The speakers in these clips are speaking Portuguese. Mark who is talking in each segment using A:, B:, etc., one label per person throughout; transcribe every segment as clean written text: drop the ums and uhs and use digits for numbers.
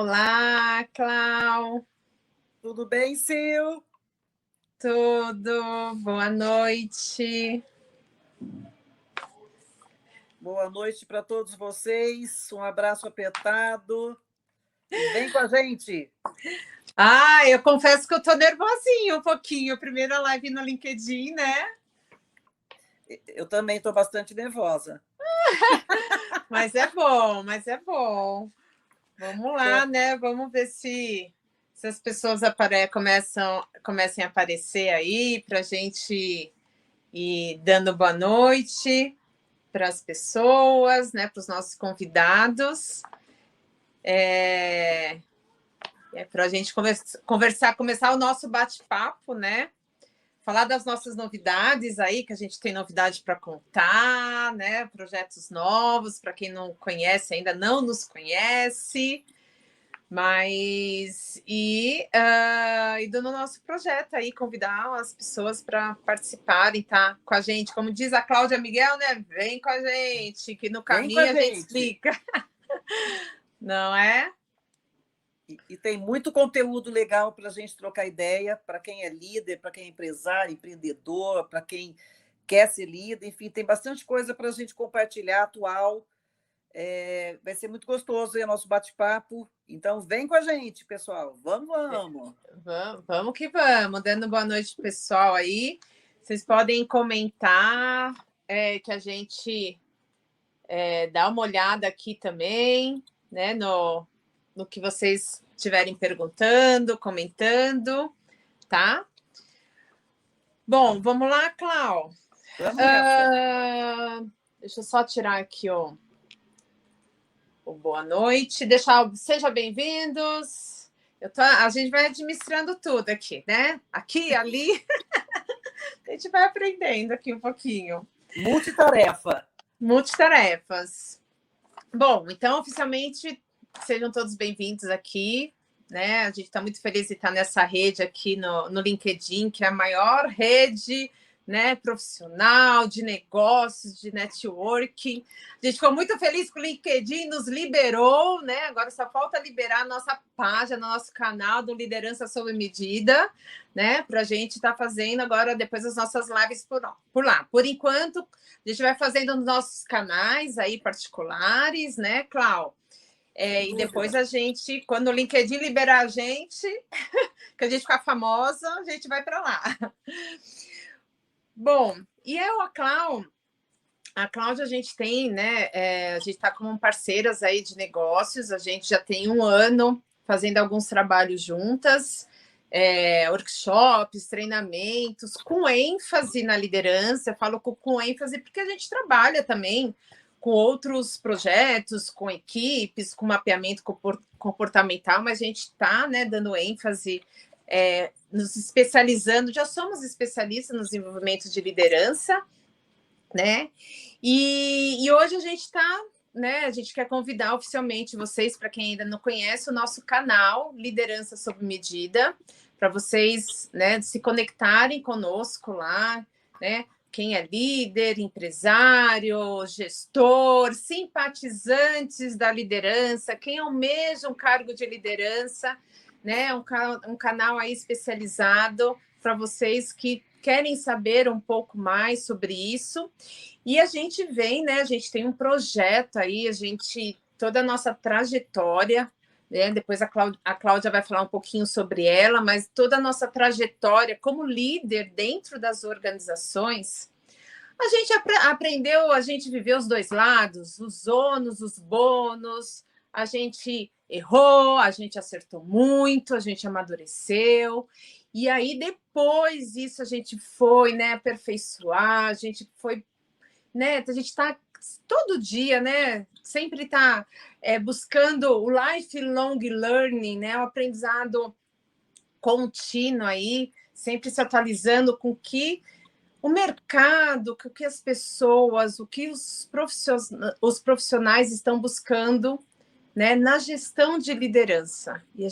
A: Olá, Clau.
B: Tudo bem, Sil?
A: Tudo. Boa noite.
B: Boa noite para todos vocês. Um abraço apertado. E vem com a gente.
A: Eu confesso que eu tô nervosinha um pouquinho. Primeira live no LinkedIn, né?
B: Eu também estou bastante nervosa.
A: Mas é bom. Vamos lá, né? Vamos ver se as pessoas comecem a aparecer aí para a gente ir dando boa noite para as pessoas, né? Para os nossos convidados. Para a gente conversar, começar o nosso bate-papo, né? Falar das nossas novidades aí, que a gente tem novidade para contar, né? Projetos novos, para quem não conhece, ainda não nos conhece, mas e do nosso projeto aí, convidar as pessoas para participarem, tá? Com a gente, como diz a Cláudia Miguel, né? Vem com a gente, que no caminho a gente explica. Não é?
B: E tem muito conteúdo legal para a gente trocar ideia, para quem é líder, para quem é empresário, empreendedor, para quem quer ser líder, enfim, tem bastante coisa para a gente compartilhar atual. Vai ser muito gostoso aí o nosso bate-papo. Então, vem com a gente, pessoal. Vamos.
A: Vamos que vamos. Dando boa noite, pessoal, aí. Vocês podem comentar, que a gente dá uma olhada aqui também, né, no que vocês estiverem perguntando, comentando, tá? Bom, vamos lá, Clau.
B: Vamos nessa.
A: Deixa eu só tirar aqui o boa noite. Sejam bem-vindos. A gente vai administrando tudo aqui, né? Aqui, ali. A gente vai aprendendo aqui um pouquinho. Multitarefas. Bom, então, oficialmente, sejam todos bem-vindos aqui, né? A gente está muito feliz de estar nessa rede aqui no LinkedIn, que é a maior rede, né, profissional, de negócios, de networking. A gente ficou muito feliz que o LinkedIn nos liberou, né? Agora só falta liberar a nossa página, nosso canal do Liderança Sob Medida, né? Para a gente estar fazendo agora, depois, as nossas lives por lá. Por enquanto, a gente vai fazendo nos nossos canais aí particulares, né, Clau? E depois a gente, quando o LinkedIn liberar a gente, que a gente ficar famosa, a gente vai para lá. Bom, e a Cláudia, a gente tem, né? A gente está como parceiras aí de negócios, a gente já tem 1 ano fazendo alguns trabalhos juntas, workshops, treinamentos, com ênfase na liderança. Eu falo com ênfase porque a gente trabalha também com outros projetos, com equipes, com mapeamento comportamental, mas a gente está, né, dando ênfase, nos especializando, já somos especialistas no desenvolvimento de liderança, né? E hoje a gente está, né? A gente quer convidar oficialmente vocês, para quem ainda não conhece, o nosso canal Liderança Sob Medida, para vocês, né, se conectarem conosco lá, né? Quem é líder, empresário, gestor, simpatizantes da liderança, quem almeja um cargo de liderança, né? Um canal aí especializado para vocês que querem saber um pouco mais sobre isso. E a gente vem, né? A gente tem um projeto aí, toda a nossa trajetória, né? Depois a Cláudia vai falar um pouquinho sobre ela, mas toda a nossa trajetória como líder dentro das organizações, a gente aprendeu, a gente viveu os dois lados, os ônus, os bônus, a gente errou, a gente acertou muito, a gente amadureceu. E aí, depois disso, a gente foi, né, aperfeiçoar, a gente foi, né, a gente está todo dia, né, sempre está buscando o lifelong learning, né, o aprendizado contínuo aí, sempre se atualizando com que o mercado, o que as pessoas, o que os profissionais estão buscando, né, na gestão de liderança. E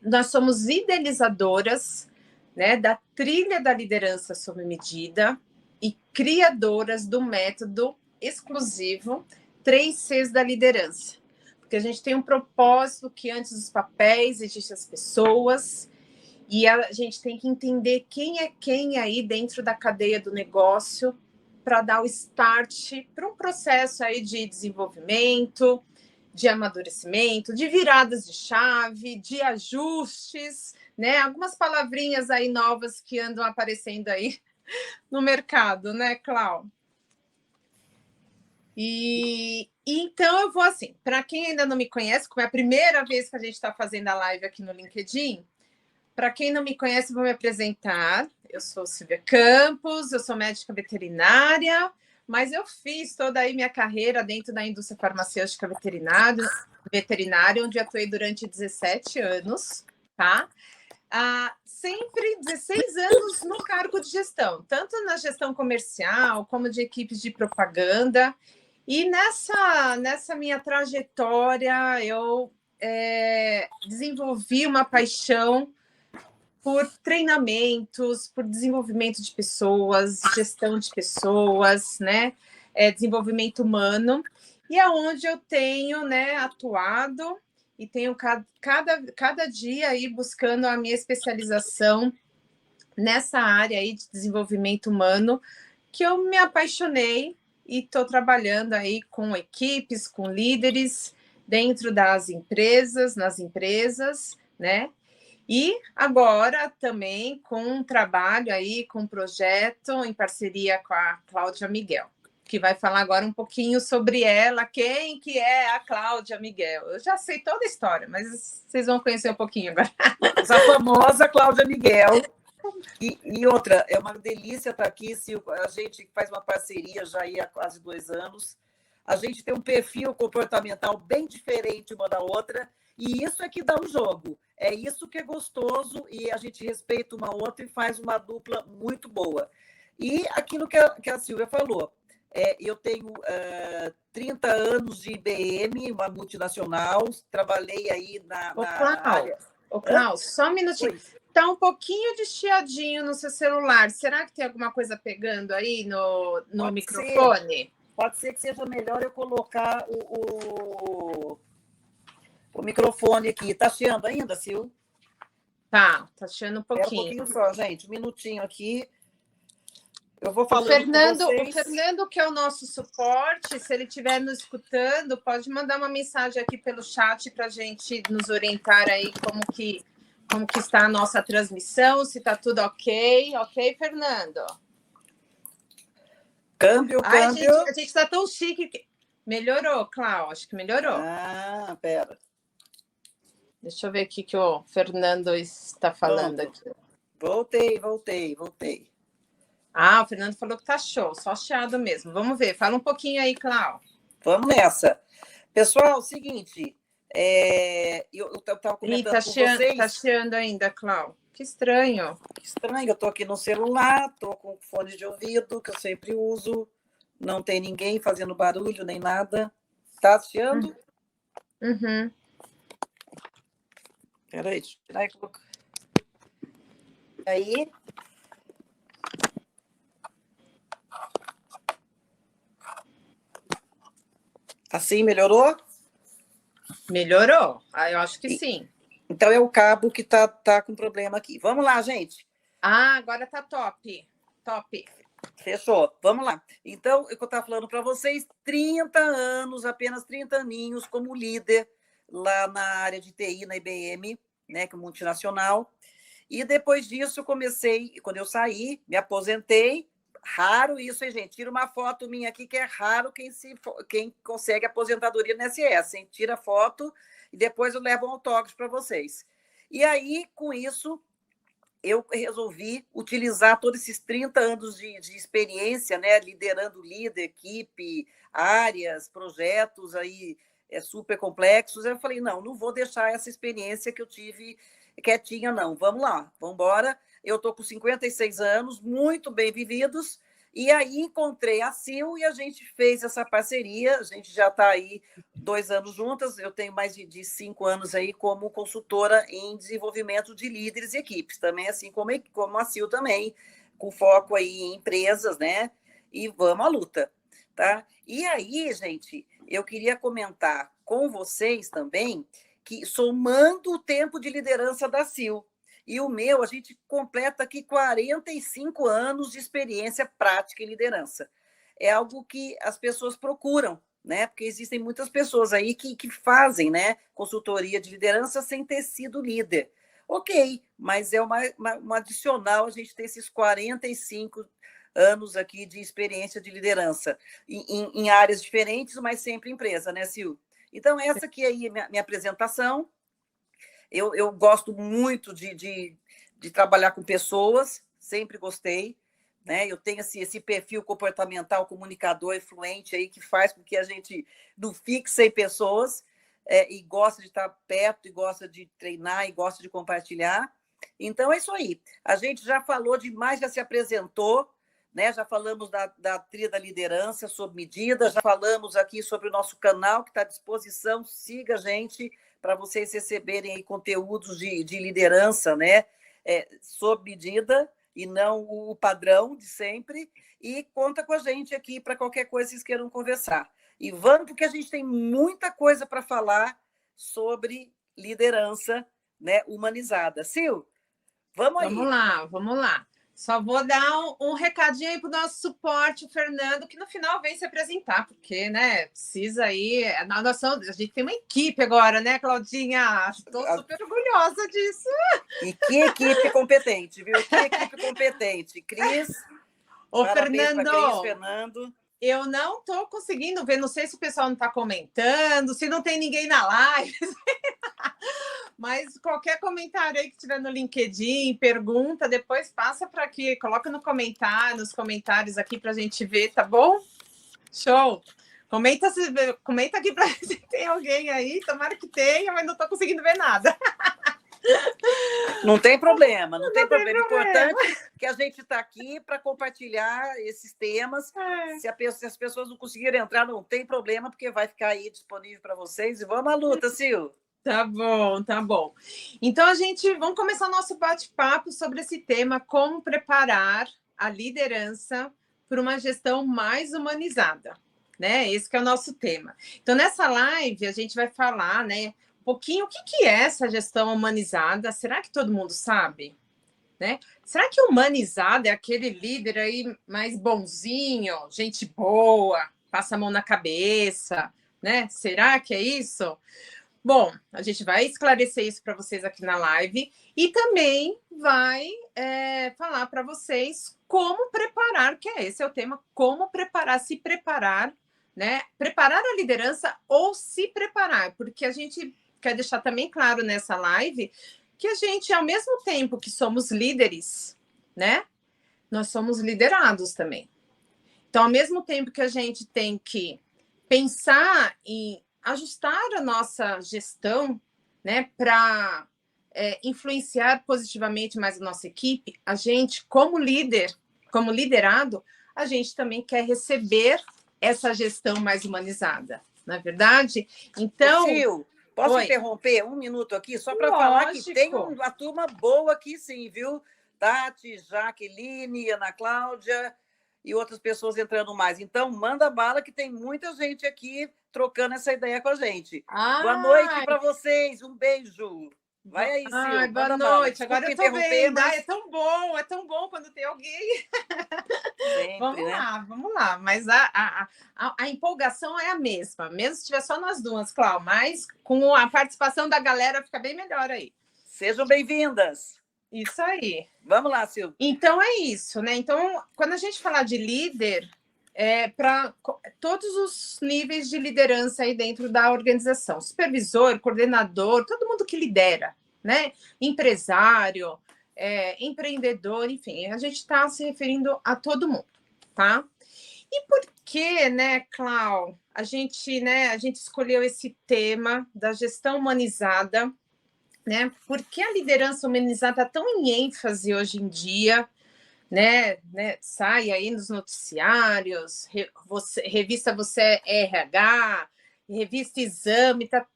A: nós somos idealizadoras, né, da trilha da liderança sob medida e criadoras do método exclusivo 3 Cs da liderança. Porque a gente tem um propósito que antes dos papéis existem as pessoas, e a gente tem que entender quem é quem aí dentro da cadeia do negócio para dar o start para um processo aí de desenvolvimento, de amadurecimento, de viradas de chave, de ajustes, né? Algumas palavrinhas aí novas que andam aparecendo aí no mercado, né, Clau? E então eu vou assim, para quem ainda não me conhece, como é a primeira vez que a gente está fazendo a live aqui no LinkedIn, para quem não me conhece, vou me apresentar. Eu sou Silvia Campos, eu sou médica veterinária, mas eu fiz toda aí minha carreira dentro da indústria farmacêutica veterinária, onde atuei durante 17 anos, tá? Sempre 16 anos no cargo de gestão, tanto na gestão comercial como de equipes de propaganda. E nessa minha trajetória, eu desenvolvi uma paixão por treinamentos, por desenvolvimento de pessoas, gestão de pessoas, né? Desenvolvimento humano, e é onde eu tenho, né, atuado e tenho cada dia aí buscando a minha especialização nessa área aí de desenvolvimento humano, que eu me apaixonei e estou trabalhando aí com equipes, com líderes dentro das empresas, nas empresas, né? E agora também com um trabalho aí, com um projeto em parceria com a Cláudia Miguel, que vai falar agora um pouquinho sobre ela, quem que é a Cláudia Miguel. Eu já sei toda a história, mas vocês vão conhecer um pouquinho agora.
B: A famosa Cláudia Miguel. E outra, é uma delícia estar aqui, a gente faz uma parceria já há quase 2 anos. A gente tem um perfil comportamental bem diferente uma da outra, e isso é que dá o jogo. É isso que é gostoso, e a gente respeita uma outra e faz uma dupla muito boa. E aquilo que a Silvia falou, eu tenho 30 anos de IBM, uma multinacional, trabalhei aí na área...
A: Ô, Klaus, só um minutinho. Está um pouquinho de chiadinho no seu celular. Será que tem alguma coisa pegando aí no microfone?
B: Pode ser que seja melhor eu colocar o microfone aqui. Está chiando ainda, Sil?
A: Tá chiando um pouquinho.
B: É um pouquinho só, gente. Um minutinho aqui. Eu vou falando
A: o Fernando, que é o nosso suporte, se ele estiver nos escutando, pode mandar uma mensagem aqui pelo chat para a gente nos orientar aí como que está a nossa transmissão, se está tudo ok. Ok, Fernando?
B: Câmbio.
A: A gente está tão chique que... Melhorou, Cláudia, acho que melhorou.
B: Pera.
A: Deixa eu ver o que o Fernando está falando aqui.
B: Voltei.
A: O Fernando falou que tá show, só chiado mesmo. Vamos ver, fala um pouquinho aí, Cláudia.
B: Vamos nessa. Pessoal, seguinte, eu estava comentando com vocês...
A: Tá chiando ainda, Cláudia. Que estranho.
B: Que estranho, eu estou aqui no celular, estou com fone de ouvido, que eu sempre uso, não tem ninguém fazendo barulho nem nada. Tá chiando?
A: Uhum.
B: Peraí, deixa eu tirar e colocar. Aí... Assim, melhorou?
A: Melhorou? Eu acho que sim.
B: Então, é o cabo que tá com problema aqui. Vamos lá, gente.
A: Agora tá top.
B: Fechou. Vamos lá. Então, eu estava falando para vocês, 30 anos, apenas 30 aninhos como líder lá na área de TI, na IBM, né, que é multinacional. E depois disso, eu comecei, quando eu saí, me aposentei. Raro isso, hein, gente? Tira uma foto minha aqui, que é raro quem consegue aposentadoria no INSS, hein? Tira foto e depois eu levo um autógrafo para vocês. E aí, com isso, eu resolvi utilizar todos esses 30 anos de experiência, né? Liderando líder, equipe, áreas, projetos aí super complexos. Eu falei, não vou deixar essa experiência que eu tive quietinha, não. Vamos lá, vamos embora. Eu estou com 56 anos, muito bem vividos, e aí encontrei a Sil e a gente fez essa parceria. A gente já está aí 2 anos juntas, eu tenho mais de 5 anos aí como consultora em desenvolvimento de líderes e equipes, também assim como a Sil também, com foco aí em empresas, né? E vamos à luta, tá? E aí, gente, eu queria comentar com vocês também que, somando o tempo de liderança da Sil, e o meu, a gente completa aqui 45 anos de experiência prática em liderança. É algo que as pessoas procuram, né? Porque existem muitas pessoas aí que fazem, né, consultoria de liderança sem ter sido líder. Ok, mas é uma adicional a gente ter esses 45 anos aqui de experiência de liderança em áreas diferentes, mas sempre empresa, né, Sil? Então, essa aqui é a minha apresentação. Eu gosto muito de trabalhar com pessoas, sempre gostei, né? Eu tenho esse perfil comportamental, comunicador e fluente aí, que faz com que a gente não fixe em pessoas, e gosta de estar perto, e gosta de treinar, e gosta de compartilhar. Então, é isso aí. A gente já falou demais, já se apresentou, né? Já falamos da trilha da liderança sob medida, já falamos aqui sobre o nosso canal, que está à disposição. Siga a gente para vocês receberem aí conteúdos de liderança, né? Sob medida e não o padrão de sempre. E conta com a gente aqui para qualquer coisa que vocês queiram conversar. E vamos, porque a gente tem muita coisa para falar sobre liderança, né, humanizada. Sil, vamos aí.
A: Vamos lá. Só vou dar um recadinho aí para o nosso suporte, o Fernando, que no final vem se apresentar, porque, né, precisa aí. A gente tem uma equipe agora, né, Claudinha? Estou super orgulhosa disso.
B: E que equipe competente, viu? Que equipe competente. Cris,
A: ô
B: parabéns
A: Fernando,
B: para Cris, Fernando.
A: Eu não estou conseguindo ver, não sei se o pessoal não está comentando, se não tem ninguém na live. Mas qualquer comentário aí que tiver no LinkedIn, pergunta, depois passa para aqui, coloca no comentário, nos comentários aqui para a gente ver, tá bom? Show! Comenta aqui para ver se tem alguém aí, tomara que tenha, mas não estou conseguindo ver nada.
B: Não tem problema, não tem problema. O importante é que a gente está aqui para compartilhar esses temas. Se as pessoas não conseguirem entrar, não tem problema, porque vai ficar aí disponível para vocês. E vamos à luta, Sil.
A: Tá bom, tá bom. Então, vamos começar nosso bate-papo sobre esse tema, como preparar a liderança para uma gestão mais humanizada, né? Esse que é o nosso tema. Então, nessa live, a gente vai falar, né, um pouquinho o que é essa gestão humanizada. Será que todo mundo sabe? Né? Será que humanizado é aquele líder aí mais bonzinho, gente boa, passa a mão na cabeça, né? Será que é isso? Bom, a gente vai esclarecer isso para vocês aqui na live e também vai falar para vocês como preparar, que esse é o tema, como preparar, se preparar, né? Preparar a liderança ou se preparar, porque a gente quer deixar também claro nessa live que a gente, ao mesmo tempo que somos líderes, né? Nós somos liderados também. Então, ao mesmo tempo que a gente tem que pensar em ajustar a nossa gestão, né, para influenciar positivamente mais a nossa equipe, a gente, como líder, como liderado, a gente também quer receber essa gestão mais humanizada, não é verdade? Então,
B: Sil, posso interromper um minuto aqui, só para falar que tem uma turma boa aqui, sim, viu? Tati, Jaqueline, Ana Cláudia e outras pessoas entrando mais. Então, manda bala, que tem muita gente aqui trocando essa ideia com a gente. Boa noite para vocês, um beijo. Vai aí, Sil.
A: Boa noite. Agora eu tô vendo. Mas... é tão bom quando tem alguém. Sempre, vamos lá. Mas a empolgação é a mesma, mesmo se tiver só nós duas, Cláudia, mas com a participação da galera fica bem melhor aí.
B: Sejam bem-vindas.
A: Isso aí.
B: Vamos lá, Sil.
A: Então é isso, né? Então, quando a gente falar de líder, para todos os níveis de liderança aí dentro da organização, supervisor, coordenador, todo mundo que lidera, né? Empresário, empreendedor, enfim, a gente está se referindo a todo mundo, tá? E por que, né, Clau, a gente escolheu esse tema da gestão humanizada, né? Por que a liderança humanizada está tão em ênfase hoje em dia? Né, sai aí nos noticiários, revista Você é RH, revista Exame, está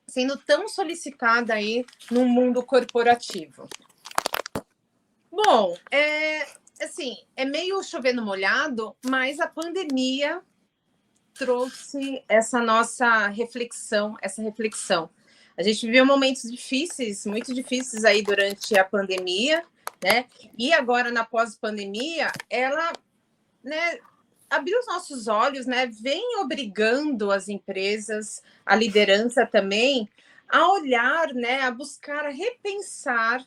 A: sendo tão solicitada aí no mundo corporativo. Bom, assim, é meio chovendo molhado, mas a pandemia trouxe essa nossa reflexão, essa reflexão. A gente viveu momentos difíceis, muito difíceis aí durante a pandemia, né? E agora, na pós-pandemia, ela, né, abriu os nossos olhos, né? Vem obrigando as empresas, a liderança também, a olhar, né? A buscar, a repensar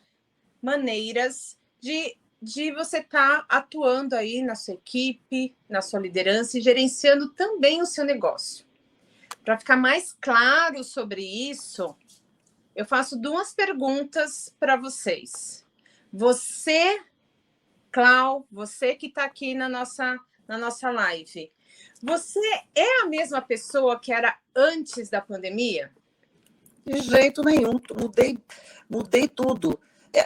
A: maneiras de você estar atuando aí na sua equipe, na sua liderança e gerenciando também o seu negócio. Para ficar mais claro sobre isso, eu faço duas perguntas para vocês. Você, Clau, você que está aqui na nossa live, você é a mesma pessoa que era antes da pandemia?
B: De jeito nenhum, mudei tudo.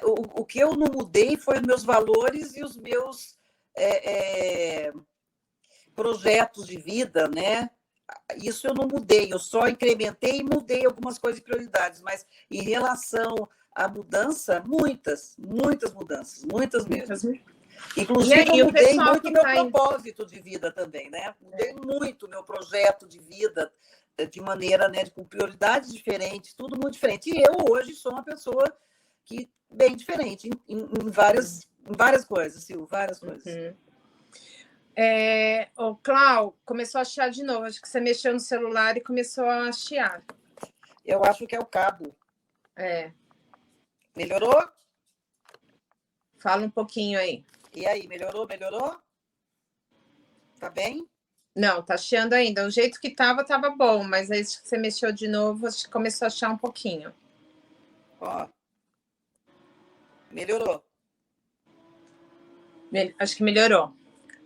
B: O que eu não mudei foi os meus valores e os meus projetos de vida, né? Isso eu não mudei, eu só incrementei e mudei algumas coisas de prioridades, mas em relação à mudança, muitas mudanças, muitas mesmo. Inclusive,
A: aí,
B: eu mudei muito meu
A: tá
B: propósito de vida também, né? Mudei muito meu projeto de vida, de maneira, né, com prioridades diferentes, tudo muito diferente. E eu hoje sou uma pessoa que bem diferente em várias coisas, Sil, várias coisas.
A: O Clau, começou a chiar de novo. Acho que você mexeu no celular e começou a chiar.
B: Eu acho que é o cabo. Melhorou?
A: Fala um pouquinho aí.
B: E aí, melhorou? Tá bem?
A: Não, tá chiando ainda. O jeito que tava bom, mas aí que você mexeu de novo, acho que começou a chiar um pouquinho.
B: Ó. Melhorou.
A: Acho que melhorou.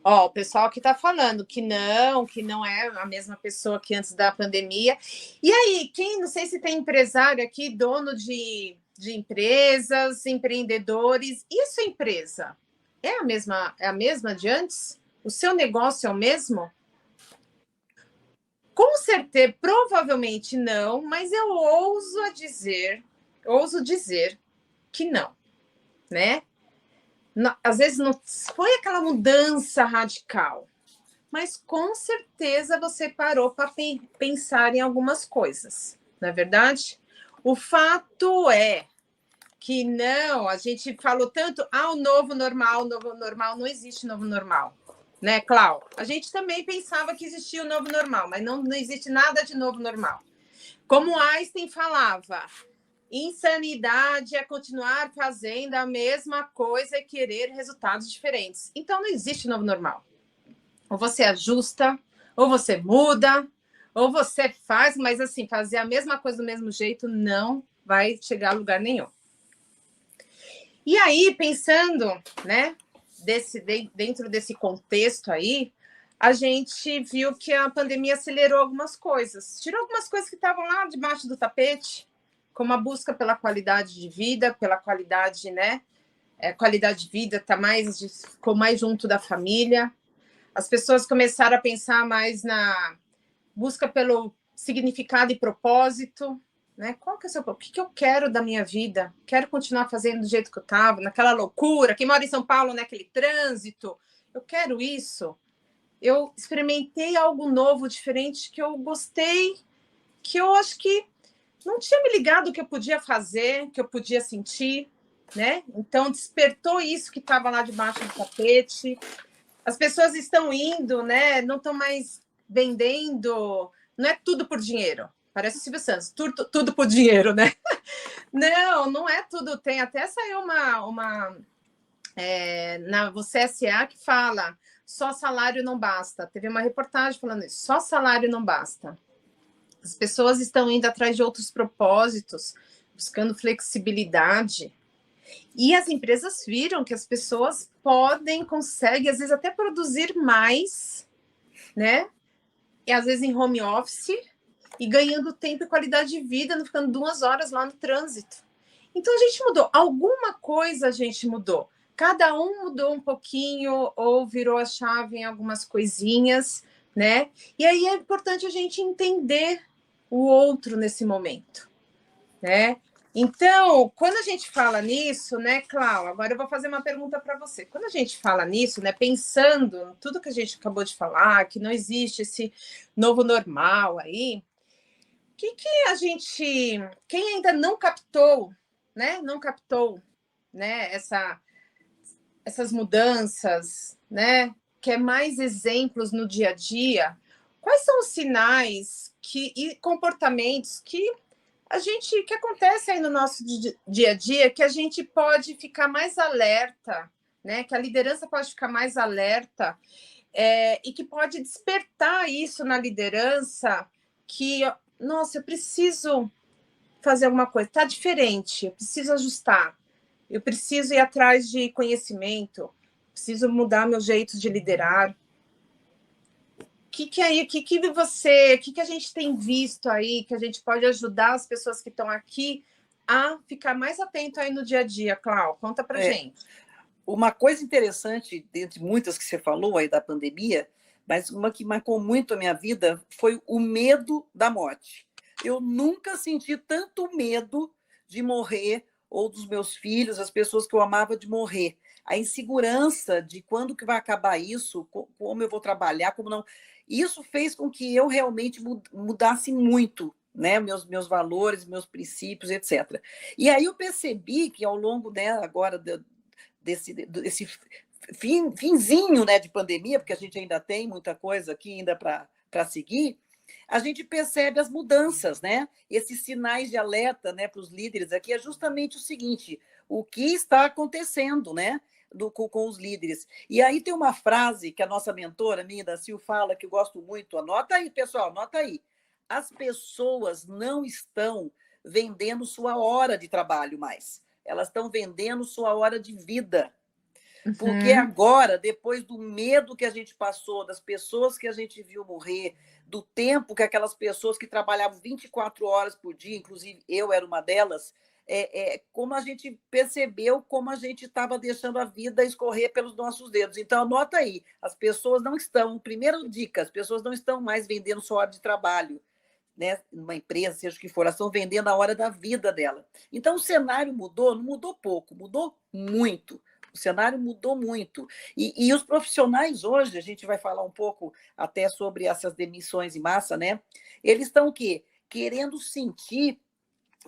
A: Ó, o pessoal que tá falando que não é a mesma pessoa que antes da pandemia. E aí, não sei se tem empresário aqui, dono de empresas, empreendedores. E a sua empresa? É a mesma de antes? O seu negócio é o mesmo? Com certeza, provavelmente não, mas eu ouso dizer que não, né? Às vezes não foi aquela mudança radical, mas com certeza você parou para pensar em algumas coisas, não é verdade? O fato é que não, a gente falou tanto, o novo normal, não existe novo normal, né, Clau? A gente também pensava que existia o novo normal, mas não existe nada de novo normal. Como Einstein falava, insanidade é continuar fazendo a mesma coisa e querer resultados diferentes. Então, não existe novo normal. Ou você ajusta, ou você muda, ou você faz, mas assim, fazer a mesma coisa do mesmo jeito não vai chegar a lugar nenhum. E aí, pensando, né, dentro desse contexto aí, a gente viu que a pandemia acelerou algumas coisas, tirou algumas coisas que estavam lá debaixo do tapete, como a busca pela qualidade de vida, pela qualidade, né? Qualidade de vida ficou mais junto da família. As pessoas começaram a pensar mais na busca pelo significado e propósito, né? O que eu quero da minha vida? Quero continuar fazendo do jeito que eu estava, naquela loucura. Quem mora em São Paulo, naquele trânsito, eu quero isso. Eu experimentei algo novo, diferente, que eu gostei, que eu acho que não tinha me ligado que eu podia fazer, que eu podia sentir, né? Então despertou isso que estava lá debaixo do tapete. As pessoas estão indo, né? Não estão mais vendendo, não é tudo por dinheiro. Parece o Silvio Santos, tudo por dinheiro, né? Não é tudo. Tem até saiu na Você S.A. que fala só salário não basta. Teve uma reportagem falando isso, só salário não basta. As pessoas estão indo atrás de outros propósitos, buscando flexibilidade. E as empresas viram que as pessoas conseguem, às vezes, até produzir mais, né? E às vezes em home office, e ganhando tempo e qualidade de vida, não ficando 2 horas lá no trânsito. Então a gente mudou. Alguma coisa a gente mudou. Cada um mudou um pouquinho, ou virou a chave em algumas coisinhas, né? E aí é importante a gente entender o outro nesse momento, né? Então, quando a gente fala nisso, né, Clau, agora eu vou fazer uma pergunta para você. Quando a gente fala nisso, né, pensando em tudo que a gente acabou de falar, que não existe esse novo normal aí, o que a gente, quem ainda não captou, né, essas mudanças, né, quer mais exemplos no dia a dia, quais são os sinais e comportamentos que acontece aí no nosso dia a dia, que a gente pode ficar mais alerta, né? Que a liderança pode ficar mais alerta, e que pode despertar isso na liderança, que, nossa, eu preciso fazer alguma coisa, está diferente, eu preciso ajustar, eu preciso ir atrás de conhecimento, preciso mudar meu jeito de liderar. Que a gente tem visto aí, que a gente pode ajudar as pessoas que estão aqui a ficar mais atento aí no dia a dia, Clau? Conta pra gente.
B: Uma coisa interessante, dentre muitas que você falou aí da pandemia, mas uma que marcou muito a minha vida foi o medo da morte. Eu nunca senti tanto medo de morrer, ou dos meus filhos, as pessoas que eu amava, de morrer. A insegurança de quando que vai acabar isso, como eu vou trabalhar, como não. Isso fez com que eu realmente mudasse muito, né, meus valores, meus princípios, etc. E aí eu percebi que ao longo, né, agora desse finzinho, né, de pandemia, porque a gente ainda tem muita coisa aqui ainda para seguir, a gente percebe as mudanças, né? Esses sinais de alerta, né, para os líderes aqui é justamente o seguinte: o que está acontecendo, né? Com os líderes. E aí tem uma frase que a nossa mentora, minha, da Sil, fala, que eu gosto muito. Anota aí, pessoal, anota aí. As pessoas não estão vendendo sua hora de trabalho mais. Elas estão vendendo sua hora de vida. Porque
A: Uhum.
B: agora, depois do medo que a gente passou, das pessoas que a gente viu morrer, do tempo que aquelas pessoas que trabalhavam 24 horas por dia, inclusive eu era uma delas, como a gente percebeu como a gente estava deixando a vida escorrer pelos nossos dedos. Então, anota aí, as pessoas não estão, primeira dica, as pessoas não estão mais vendendo sua hora de trabalho, né, numa empresa, seja o que for, elas estão vendendo a hora da vida dela. Então, o cenário mudou, não mudou pouco, mudou muito. O cenário mudou muito. E os profissionais hoje, a gente vai falar um pouco até sobre essas demissões em massa, né? Eles estão o quê? Querendo sentir,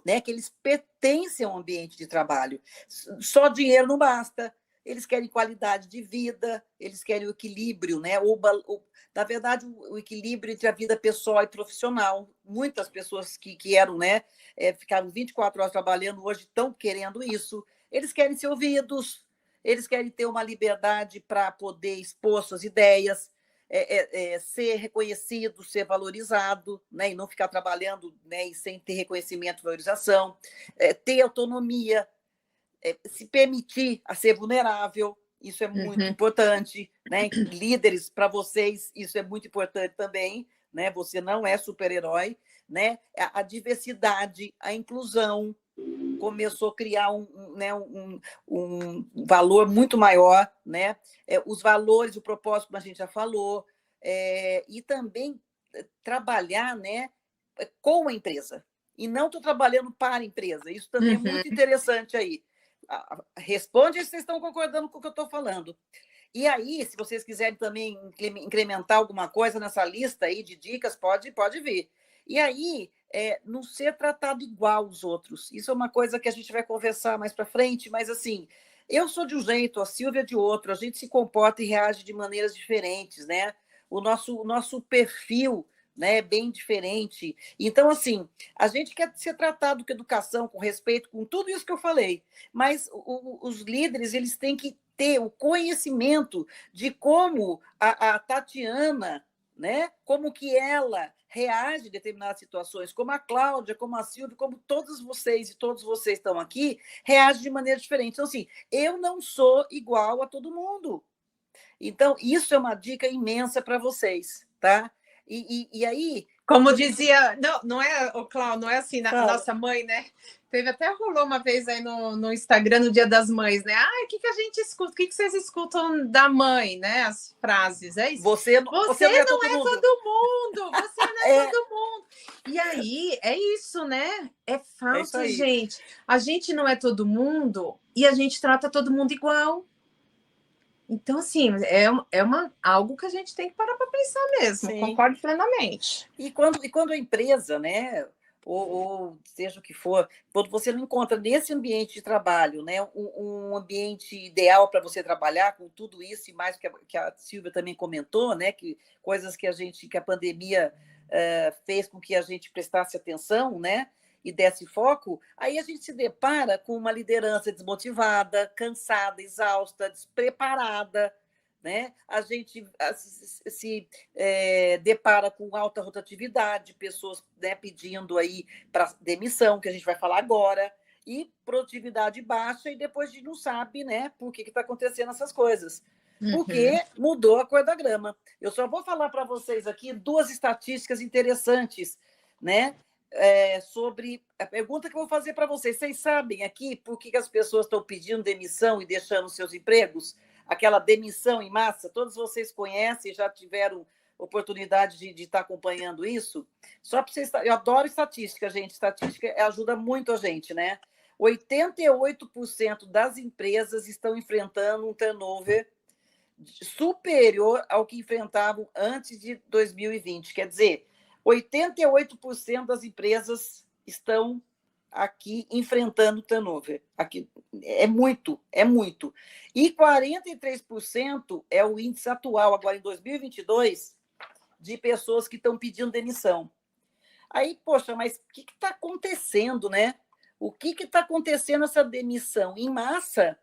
B: né, que eles pertencem ao ambiente de trabalho. Só dinheiro não basta. Eles querem qualidade de vida, eles querem o equilíbrio, né? Na verdade, o equilíbrio entre a vida pessoal e profissional. Muitas pessoas que eram, né, ficaram 24 horas trabalhando, hoje estão querendo isso. Eles querem ser ouvidos, eles querem ter uma liberdade para poder expor suas ideias, ser reconhecido, ser valorizado, né, e não ficar trabalhando, né, e sem ter reconhecimento e valorização, ter autonomia, se permitir a ser vulnerável, isso é muito importante, né? Líderes, para vocês, isso é muito importante também, né? Você não é super-herói, né? A diversidade, a inclusão começou a criar né, um valor muito maior, né? Os valores, o propósito, como a gente já falou, e também trabalhar, né, com a empresa. E não estou trabalhando para a empresa. Isso também é muito interessante aí. Responde se vocês estão concordando com o que eu estou falando. E aí, se vocês quiserem também incrementar alguma coisa nessa lista aí de dicas, pode vir. E aí, não ser tratado igual aos outros. Isso é uma coisa que a gente vai conversar mais para frente, mas assim, eu sou de um jeito, a Silvia é de outro, a gente se comporta e reage de maneiras diferentes, né? O nosso perfil, né, é bem diferente. Então, assim, a gente quer ser tratado com educação, com respeito, com tudo isso que eu falei, mas os líderes, eles têm que ter o conhecimento de como a Tatiana, né, como que ela reage em determinadas situações, como a Cláudia, como a Silvia, como todos vocês e todos vocês estão aqui, reagem de maneira diferente. Então, assim, eu não sou igual a todo mundo. Então, isso é uma dica imensa para vocês, tá? E aí,
A: Como dizia, não é, o Cláudio, não é assim, a
B: Fala.
A: nossa mãe, né? Teve até rolou uma vez aí no Instagram no Dia das Mães, né? Ah, o que, que a gente escuta? O que, que vocês escutam da mãe, né? As frases, é isso.
B: Você não
A: Você
B: é
A: não
B: todo
A: é
B: mundo.
A: todo mundo, você não é
B: É,
A: todo mundo. E aí, é isso, né? É
B: é isso
A: fato,
B: aí.
A: gente. A gente não é todo mundo e a gente trata todo mundo igual. Então, assim, algo que a gente tem que parar para pensar mesmo.
B: Sim.
A: Concordo plenamente.
B: E quando a empresa, né, ou seja o que for, quando você não encontra nesse ambiente de trabalho, né, um ambiente ideal para você trabalhar com tudo isso e mais que a Silvia também comentou, né, que coisas que a pandemia fez com que a gente prestasse atenção, né, e desse foco, aí a gente se depara com uma liderança desmotivada, cansada, exausta, despreparada, né? A gente se depara com alta rotatividade, pessoas, né, pedindo aí para demissão, que a gente vai falar agora, e produtividade baixa, e depois a gente não sabe, né, por que está acontecendo essas coisas.
A: Uhum.
B: Porque mudou a cor da grama. Eu só vou falar para vocês aqui duas estatísticas interessantes, né? Sobre a pergunta que eu vou fazer para vocês. Vocês sabem aqui por que as pessoas estão pedindo demissão e deixando seus empregos? Aquela demissão em massa, todos vocês conhecem, já tiveram oportunidade de estar acompanhando isso. Só para vocês, eu adoro estatística, gente. Estatística ajuda muito a gente, né? 88% das empresas estão enfrentando um turnover superior ao que enfrentavam antes de 2020. Quer dizer, 88% das empresas estão aqui enfrentando turnover. Aqui é muito, é muito. E 43% é o índice atual, agora em 2022, de pessoas que estão pedindo demissão. Aí, poxa, mas o que está acontecendo, né? O que está acontecendo essa demissão em massa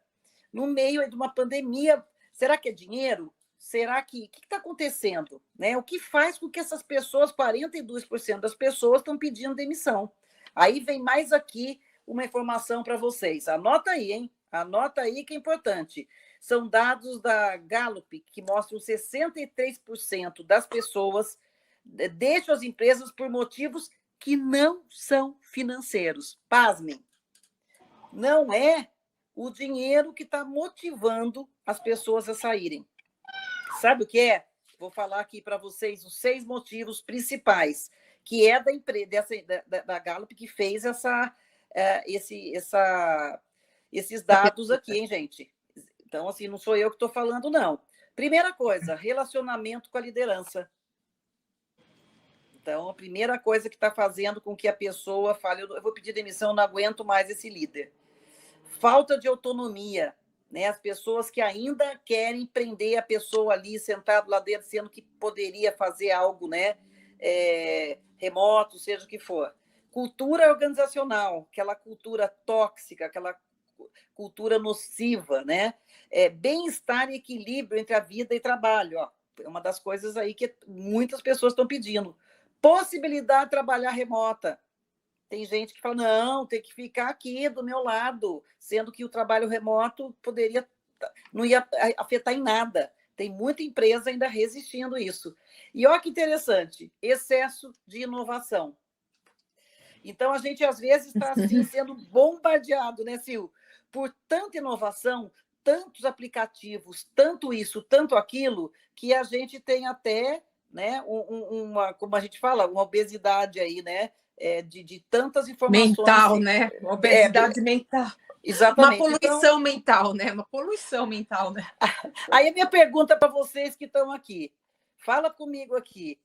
B: no meio de uma pandemia? Será que é dinheiro? Será que... O que está acontecendo? Né? O que faz com que essas pessoas, 42% das pessoas, estão pedindo demissão? Aí vem mais aqui uma informação para vocês. Anota aí, hein? Anota aí que é importante. São dados da Gallup que mostram 63% das pessoas deixam as empresas por motivos que não são financeiros. Pasmem. Não é o dinheiro que está motivando as pessoas a saírem. Sabe o que é? Vou falar aqui para vocês os 6 motivos principais, que é da empresa da Gallup que fez esses dados aqui, hein, gente? Então, assim, não sou eu que estou falando, não. Primeira coisa, relacionamento com a liderança. Então, a primeira coisa que está fazendo com que a pessoa fale, eu vou pedir demissão, não aguento mais esse líder. Falta de autonomia, né? As pessoas que ainda querem prender a pessoa ali, sentado lá dentro, sendo que poderia fazer algo, né? Remoto, seja o que for. Cultura organizacional, aquela cultura tóxica, aquela cultura nociva, né? Bem-estar e equilíbrio entre a vida e trabalho, ó. É uma das coisas aí que muitas pessoas estão pedindo. Possibilidade de trabalhar remota. Tem gente que fala, não, tem que ficar aqui do meu lado, sendo que o trabalho remoto não ia afetar em nada. Tem muita empresa ainda resistindo a isso. E olha que interessante, excesso de inovação. Então, a gente, às vezes, está assim, sendo bombardeado, né, Sil? Por tanta inovação, tantos aplicativos, tanto isso, tanto aquilo, que a gente tem até, né, como a gente fala, uma obesidade aí, né? De tantas informações.
A: Mental, né? Obesidade mental. Uma
B: Exatamente.
A: poluição mental, né? Uma poluição mental, né?
B: Aí a minha pergunta para vocês que estão aqui. Fala comigo aqui.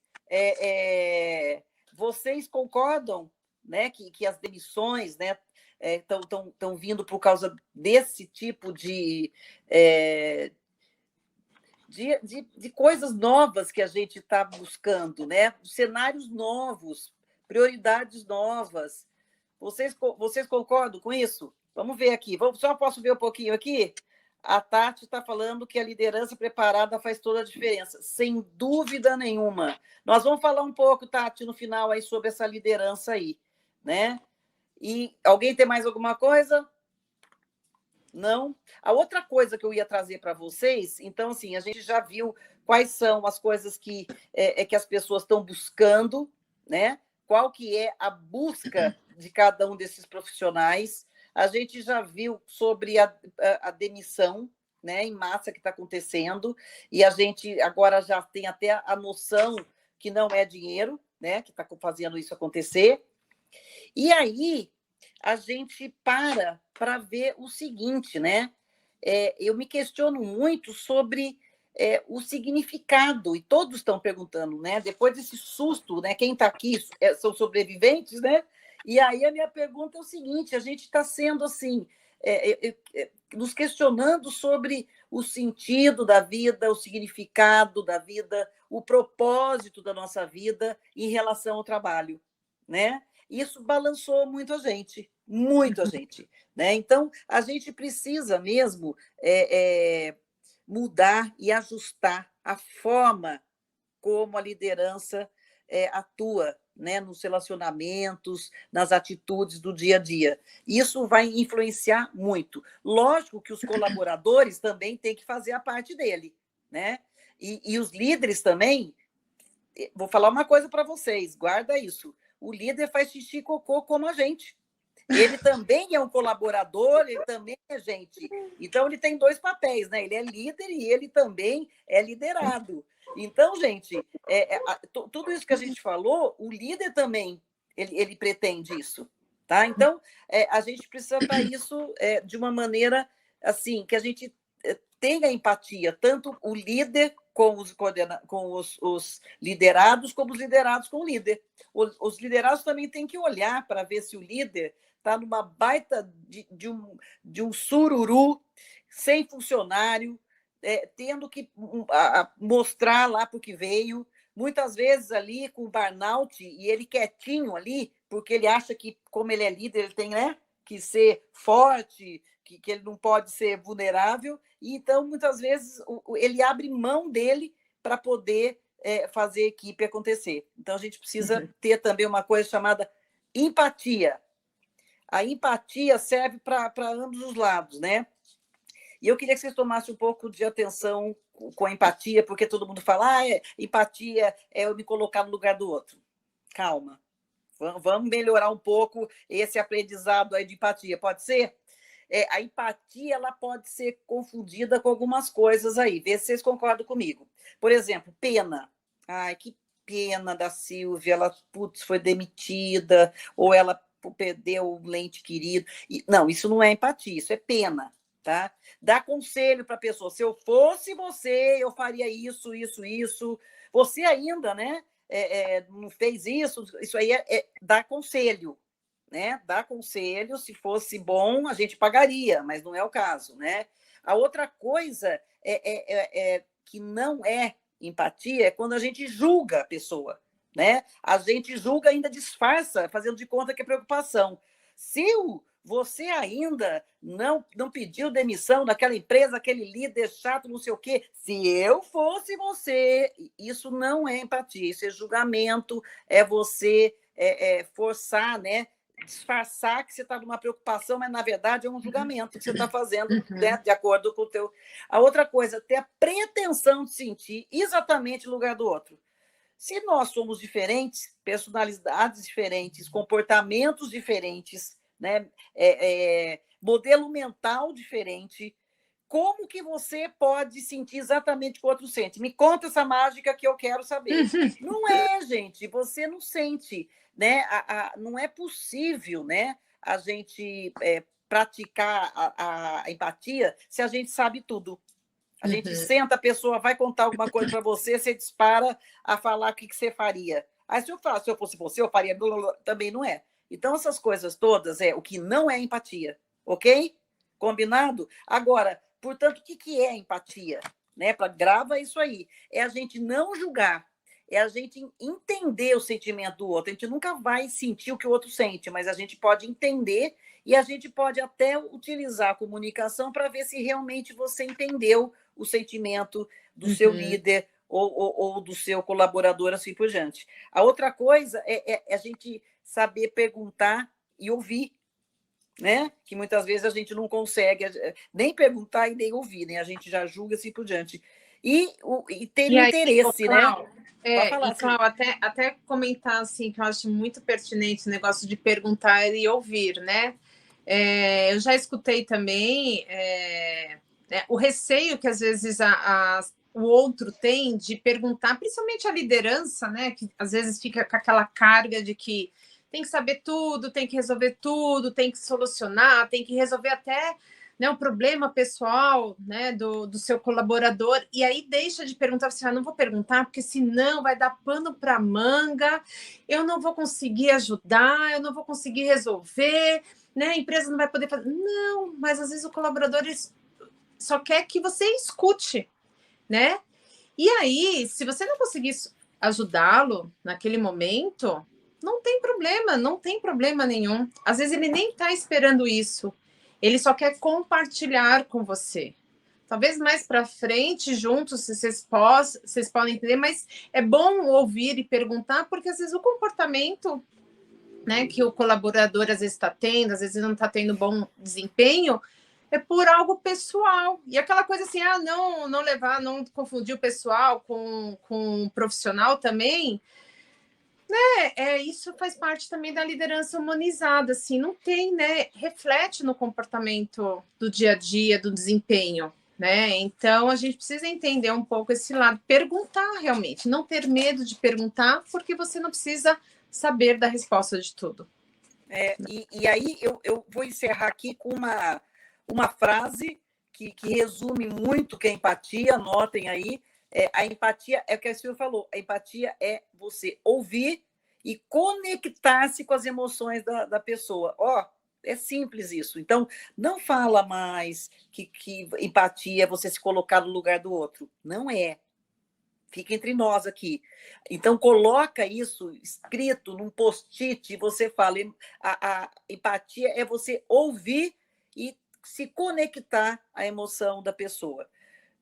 B: Vocês concordam, né, que as demissões, né, estão vindo por causa desse tipo de coisas novas que a gente está buscando, né? Cenários novos, prioridades novas. Vocês concordam com isso? Vamos ver aqui. Só posso ver um pouquinho aqui? A Tati está falando que a liderança preparada faz toda a diferença, sem dúvida nenhuma. Nós vamos falar um pouco, Tati, no final aí sobre essa liderança aí, né? E alguém tem mais alguma coisa? Não? A outra coisa que eu ia trazer para vocês, então, assim, a gente já viu quais são as coisas que as pessoas estão buscando, né? Qual que é a busca de cada um desses profissionais. A gente já viu sobre a demissão, né, em massa que está acontecendo, e a gente agora já tem até a noção que não é dinheiro, né, que está fazendo isso acontecer. E aí a gente para ver o seguinte, né? Eu me questiono muito sobre o significado, e todos estão perguntando, né? Depois desse susto, né? Quem está aqui são sobreviventes, né? E aí a minha pergunta é o seguinte: a gente está sendo assim, nos questionando sobre o sentido da vida, o significado da vida, o propósito da nossa vida em relação ao trabalho, né? Isso balançou muito a gente, né? Então a gente precisa mesmo mudar e ajustar a forma como a liderança atua, né, nos relacionamentos, nas atitudes do dia a dia. Isso vai influenciar muito. Lógico que os colaboradores também têm que fazer a parte dele, né? E os líderes também. Vou falar uma coisa para vocês, guarda isso. O líder faz xixi e cocô como a gente. Ele também é um colaborador, ele também é gente. Então, ele tem dois papéis, né? Ele é líder e ele também é liderado. Então, gente, tudo isso que a gente falou, o líder também, ele pretende isso. Tá? Então, a gente precisa para isso de uma maneira assim, que a gente tenha empatia, tanto o líder com os liderados, como os liderados com o líder. Os liderados também têm que olhar para ver se o líder está numa baita de um sururu, sem funcionário, tendo que mostrar lá para o que veio, muitas vezes ali com o burnout, e ele quietinho ali, porque ele acha que, como ele é líder, ele tem, né, que ser forte, que ele não pode ser vulnerável, e então, muitas vezes, ele abre mão dele para poder fazer a equipe acontecer. Então, a gente precisa ter também uma coisa chamada empatia. A empatia serve para ambos os lados, né? E eu queria que vocês tomassem um pouco de atenção com a empatia, porque todo mundo fala, empatia é eu me colocar no lugar do outro. Calma. Vamos melhorar um pouco esse aprendizado aí de empatia, pode ser? A empatia ela pode ser confundida com algumas coisas aí. Vê se vocês concordam comigo. Por exemplo, pena. Ai, que pena da Silvia, ela foi demitida, ou ela perdeu o lente querido. Não, isso não é empatia, isso é pena. Tá? Dá conselho para a pessoa. Se eu fosse você, eu faria isso, isso, isso. Você ainda, né? Não fez isso. Isso aí dar conselho, né? Dar conselho. Se fosse bom, a gente pagaria, mas não é o caso, né? A outra coisa que não é empatia é quando a gente julga a pessoa, né? A gente julga, ainda disfarça, fazendo de conta que é preocupação. Se você ainda não pediu demissão daquela empresa, aquele líder chato, não sei o quê. Se eu fosse você, isso não é empatia, isso é julgamento, é você forçar, né? Disfarçar que você está numa preocupação, mas na verdade é um julgamento que você está fazendo, né, de acordo com o teu. A outra coisa, ter a pretensão de sentir exatamente o lugar do outro. Se nós somos diferentes, personalidades diferentes, comportamentos diferentes, né? Modelo mental diferente, como que você pode sentir exatamente o que o outro sente? Me conta essa mágica que eu quero saber. Não é, gente, você não sente, né? Não é possível, né, a gente praticar a empatia se a gente sabe tudo. A gente senta, a pessoa vai contar alguma coisa para você, você dispara a falar o que você faria. Aí, se eu fosse você, eu faria... Também não é. Então, essas coisas todas o que não é empatia, ok? Combinado? Agora, portanto, o que é empatia? Né? Grava isso aí. É a gente não julgar, é a gente entender o sentimento do outro. A gente nunca vai sentir o que o outro sente, mas a gente pode entender e a gente pode até utilizar a comunicação para ver se realmente você entendeu o sentimento do seu líder ou do seu colaborador, assim por diante. A outra coisa é a gente saber perguntar e ouvir, né? Que muitas vezes a gente não consegue nem perguntar e nem ouvir, né? A gente já julga assim por diante. e ter
A: E aí,
B: interesse, né? Pode falar,
A: e Cláudio, até comentar assim, que eu acho muito pertinente o negócio de perguntar e ouvir, né? Eu já escutei também o receio que às vezes o outro tem de perguntar, principalmente a liderança, né? Que às vezes fica com aquela carga de que tem que saber tudo, tem que resolver tudo, tem que solucionar, tem que resolver até, né, um problema pessoal, né, do seu colaborador, e aí deixa de perguntar, você não vou perguntar, porque senão vai dar pano para manga, eu não vou conseguir ajudar, eu não vou conseguir resolver, né, a empresa não vai poder fazer. Não, mas às vezes o colaborador só quer que você escute, né? E aí, se você não conseguir ajudá-lo naquele momento, não tem problema, não tem problema nenhum. Às vezes ele nem está esperando isso. Ele só quer compartilhar com você. Talvez mais para frente, juntos, vocês podem entender, mas é bom ouvir e perguntar, porque às vezes o comportamento, né, que o colaborador às vezes está tendo, às vezes não está tendo bom desempenho, é por algo pessoal. E aquela coisa assim, não levar, não confundir o pessoal com o profissional também, isso faz parte também da liderança humanizada, assim, não tem, né? Reflete no comportamento do dia a dia, do desempenho, né? Então a gente precisa entender um pouco esse lado, perguntar realmente, não ter medo de perguntar, porque você não precisa saber da resposta de tudo.
B: E aí eu vou encerrar aqui com uma frase que resume muito o que é empatia, anotem aí. A empatia é o que a Silvia falou, a empatia é você ouvir e conectar-se com as emoções da pessoa. É simples isso. Então, não fala mais que empatia é você se colocar no lugar do outro. Não é. Fica entre nós aqui. Então, coloca isso escrito num post-it e você fala, a empatia é você ouvir e se conectar à emoção da pessoa.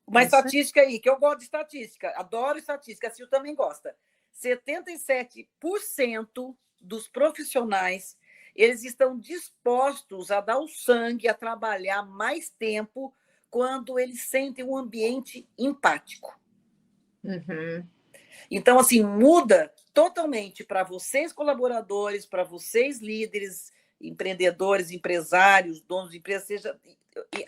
B: Uma estatística aí, que eu gosto de estatística, adoro estatística, a Sil também gosta. 77% dos profissionais, eles estão dispostos a dar o sangue, a trabalhar mais tempo quando eles sentem um ambiente empático.
A: Uhum.
B: Então, assim, muda totalmente para vocês, colaboradores, para vocês, líderes, empreendedores, empresários, donos de empresas,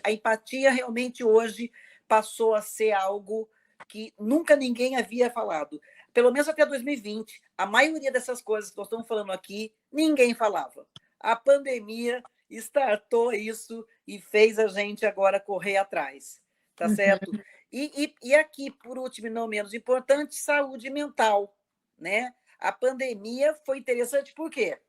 B: a empatia realmente hoje passou a ser algo que nunca ninguém havia falado. Pelo menos até 2020, a maioria dessas coisas que nós estamos falando aqui, ninguém falava. A pandemia startou isso e fez a gente agora correr atrás, tá certo? E aqui, por último e não menos importante, saúde mental, né? A pandemia foi interessante por quê?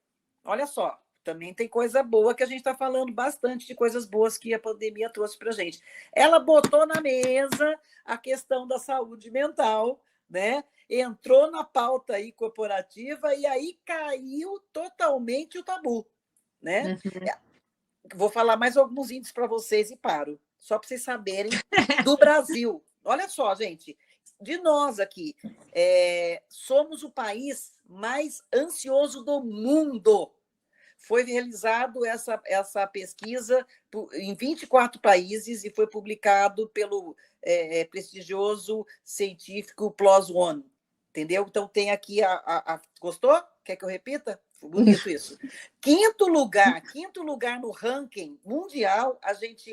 B: Olha só, também tem coisa boa que a gente está falando bastante de coisas boas que a pandemia trouxe para a gente. Ela botou na mesa a questão da saúde mental, né? Entrou na pauta aí corporativa e aí caiu totalmente o tabu, né? Vou falar mais alguns índices para vocês e paro, só para vocês saberem do Brasil. Olha só, gente, de nós aqui, somos o país mais ansioso do mundo. Foi realizado essa pesquisa em 24 países e foi publicado pelo prestigioso científico PLOS ONE. Entendeu? Então, tem aqui Gostou? Quer que eu repita? Bonito isso. Quinto lugar no ranking mundial, a gente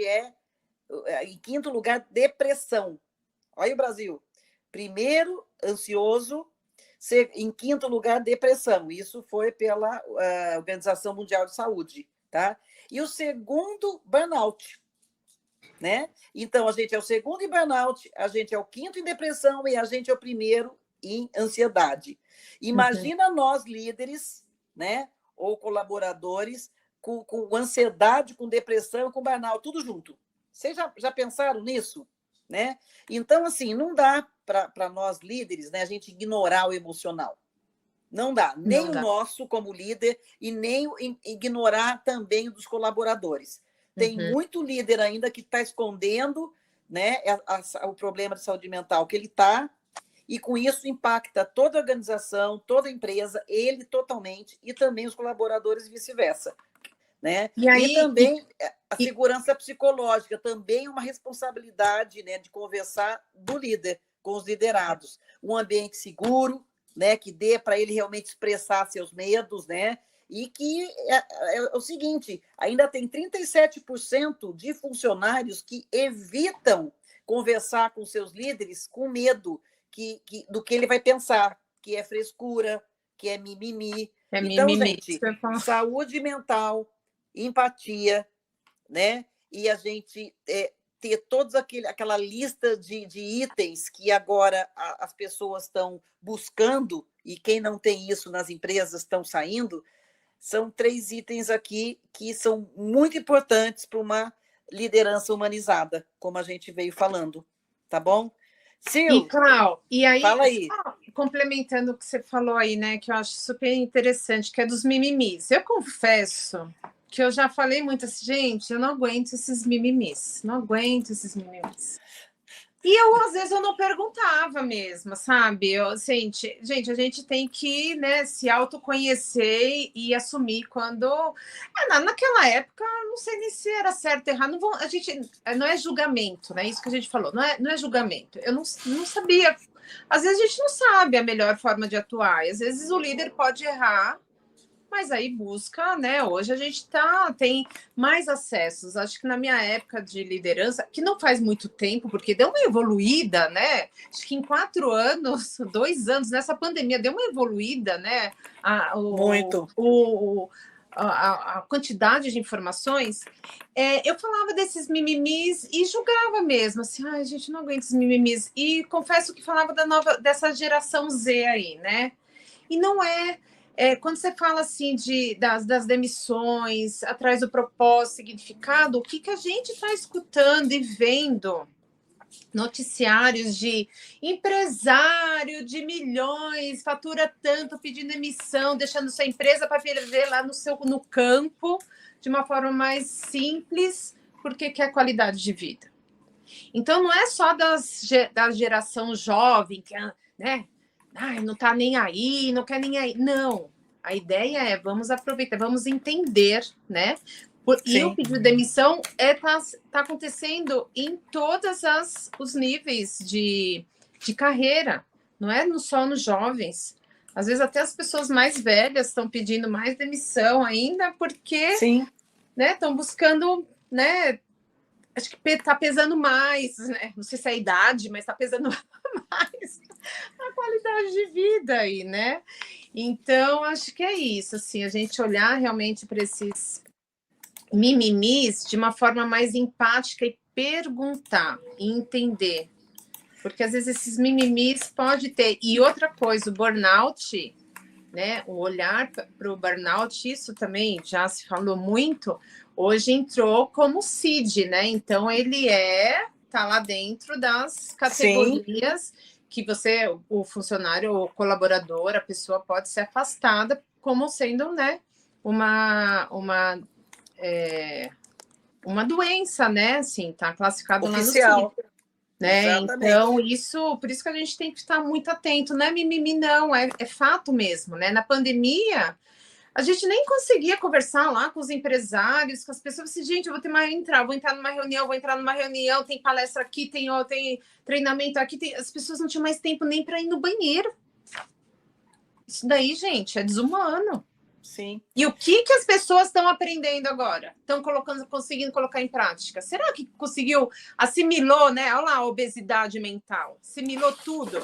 B: em quinto lugar, depressão. Olha o Brasil. Primeiro, ansioso. Em quinto lugar, depressão. Isso foi pela Organização Mundial de Saúde. Tá? E o segundo, burnout. Né? Então, a gente é o segundo em burnout, a gente é o quinto em depressão e a gente é o primeiro em ansiedade. Imagina nós, líderes, né? Ou colaboradores, com ansiedade, com depressão, com burnout, tudo junto. Vocês já pensaram nisso? Né? Então, assim, não dá para nós líderes, né, a gente ignorar o emocional. Não dá, nem o nosso como líder e nem ignorar também o dos colaboradores. Tem muito líder ainda que está escondendo, né, o problema de saúde mental que ele está, e com isso impacta toda a organização, toda a empresa, ele totalmente, e também os colaboradores e vice-versa. né?
A: E aí,
B: também a segurança psicológica, também uma responsabilidade, né, de conversar do líder com os liderados. Um ambiente seguro, né, que dê para ele realmente expressar seus medos, né? E que é o seguinte, ainda tem 37% de funcionários que evitam conversar com seus líderes com medo do que ele vai pensar, que é frescura, que é mimimi.
A: é
B: Então,
A: mimimi.
B: gente, saúde mental, empatia, né? E a gente ter toda aquela lista de itens que agora as pessoas estão buscando, e quem não tem isso nas empresas estão saindo, são 3 itens aqui que são muito importantes para uma liderança humanizada, como a gente veio falando, tá bom?
A: E,
B: Sil,
A: Clau, e aí,
B: fala aí.
A: só complementando o que você falou aí, né, que eu acho super interessante, que é dos mimimis. Eu confesso que eu já falei muito assim, gente, eu não aguento esses mimimis, não aguento esses mimimis. E eu, às vezes, eu não perguntava mesmo, sabe? Gente, a gente tem que, né, se autoconhecer e assumir quando... naquela época, não sei nem se era certo ou errado. Não, a gente, não é julgamento, né? Isso que a gente falou, não é julgamento. Eu não sabia. Às vezes a gente não sabe a melhor forma de atuar. E, às vezes o líder pode errar, mas aí busca, né? Hoje a gente tem mais acessos. Acho que na minha época de liderança, que não faz muito tempo, porque deu uma evoluída, né? Acho que em 4 anos, 2 anos, nessa pandemia, deu uma evoluída, né?
B: Muito.
A: A quantidade de informações. Eu falava desses mimimis e julgava mesmo, assim, ai, gente, não aguento esses mimimis. E confesso que falava dessa geração Z aí, né? E não quando você fala assim das demissões, atrás do propósito, significado, o que a gente está escutando e vendo noticiários de empresário de milhões, fatura tanto, pedindo emissão, deixando sua empresa para viver lá no campo, de uma forma mais simples, porque quer qualidade de vida. Então, não é só da geração jovem, que né, não está nem aí, não quer nem aí. Não. A ideia é vamos aproveitar, vamos entender, né? E o pedido de demissão tá acontecendo em todos os níveis de carreira, não é só nos jovens. Às vezes até as pessoas mais velhas estão pedindo mais demissão ainda, porque estão buscando, né? Acho que está pesando mais, né? Não sei se é a idade, mas está pesando mais a qualidade de vida aí, né? Então, acho que é isso, assim, a gente olhar realmente para esses mimimis de uma forma mais empática e perguntar e entender. Porque às vezes esses mimimis pode ter. E outra coisa, o burnout, né? O olhar para o burnout, isso também já se falou muito. Hoje entrou como CID, né? Então ele tá lá dentro das categorias que o funcionário, o colaborador, a pessoa pode ser afastada como sendo, né, uma doença, né? Assim, tá classificado
B: oficial.
A: Lá no CID. Né? Então, por isso que a gente tem que estar muito atento, não é mimimi, não, é fato mesmo, né? Na pandemia, a gente nem conseguia conversar lá com os empresários, com as pessoas, assim, gente, vou entrar numa reunião, tem palestra aqui, tem treinamento aqui, as pessoas não tinham mais tempo nem para ir no banheiro. Isso daí, gente, é desumano.
B: Sim.
A: E o que as pessoas estão aprendendo agora? Estão conseguindo colocar em prática? Será que assimilou, né? Olha lá a obesidade mental. Assimilou tudo.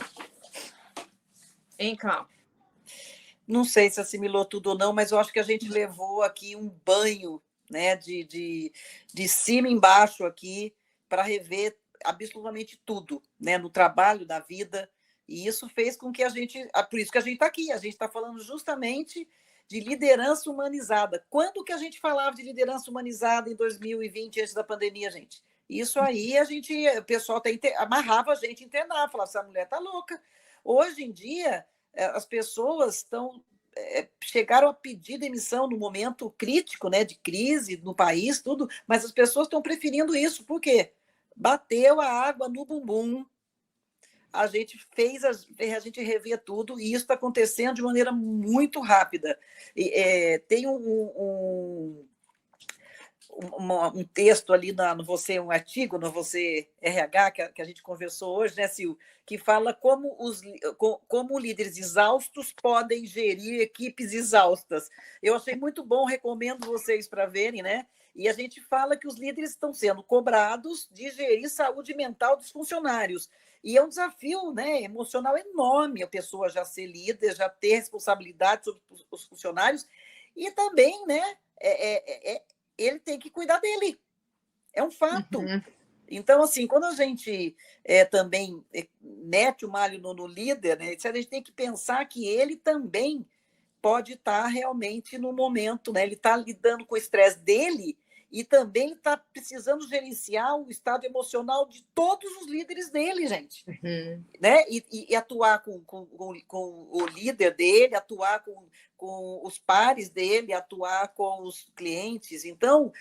A: Hein, Cláudio?
B: Não sei se assimilou tudo ou não, mas eu acho que a gente levou aqui um banho, né, de cima e embaixo aqui para rever absolutamente tudo, né, no trabalho, na vida. E isso fez com que por isso que a gente está aqui, a gente está falando justamente de liderança humanizada. Quando que a gente falava de liderança humanizada em 2020, antes da pandemia, gente? Isso aí o pessoal até amarrava a gente, internava, falava, essa mulher está louca. Hoje em dia, as pessoas chegaram a pedir demissão no momento crítico, né, de crise no país, tudo, mas as pessoas estão preferindo isso, por quê? Bateu a água no bumbum, a gente a gente revê tudo, e isso está acontecendo de maneira muito rápida. Tem um texto ali no Você, um artigo no Você RH, que a gente conversou hoje, né, Sil, que fala como líderes exaustos podem gerir equipes exaustas. Eu achei muito bom, recomendo vocês para verem, né? E a gente fala que os líderes estão sendo cobrados de gerir saúde mental dos funcionários. E é um desafio, né, emocional enorme a pessoa já ser líder, já ter responsabilidade sobre os funcionários, e também, né, ele tem que cuidar dele. É um fato.
A: Uhum.
B: Então, assim, quando a gente também mete o malho no líder, né, a gente tem que pensar que ele também pode estar realmente no momento, né? Ele está lidando com o estresse dele e também está precisando gerenciar o estado emocional de todos os líderes dele, gente.
A: Uhum.
B: Né? E atuar com o líder dele, atuar com os pares dele, atuar com os clientes. Então,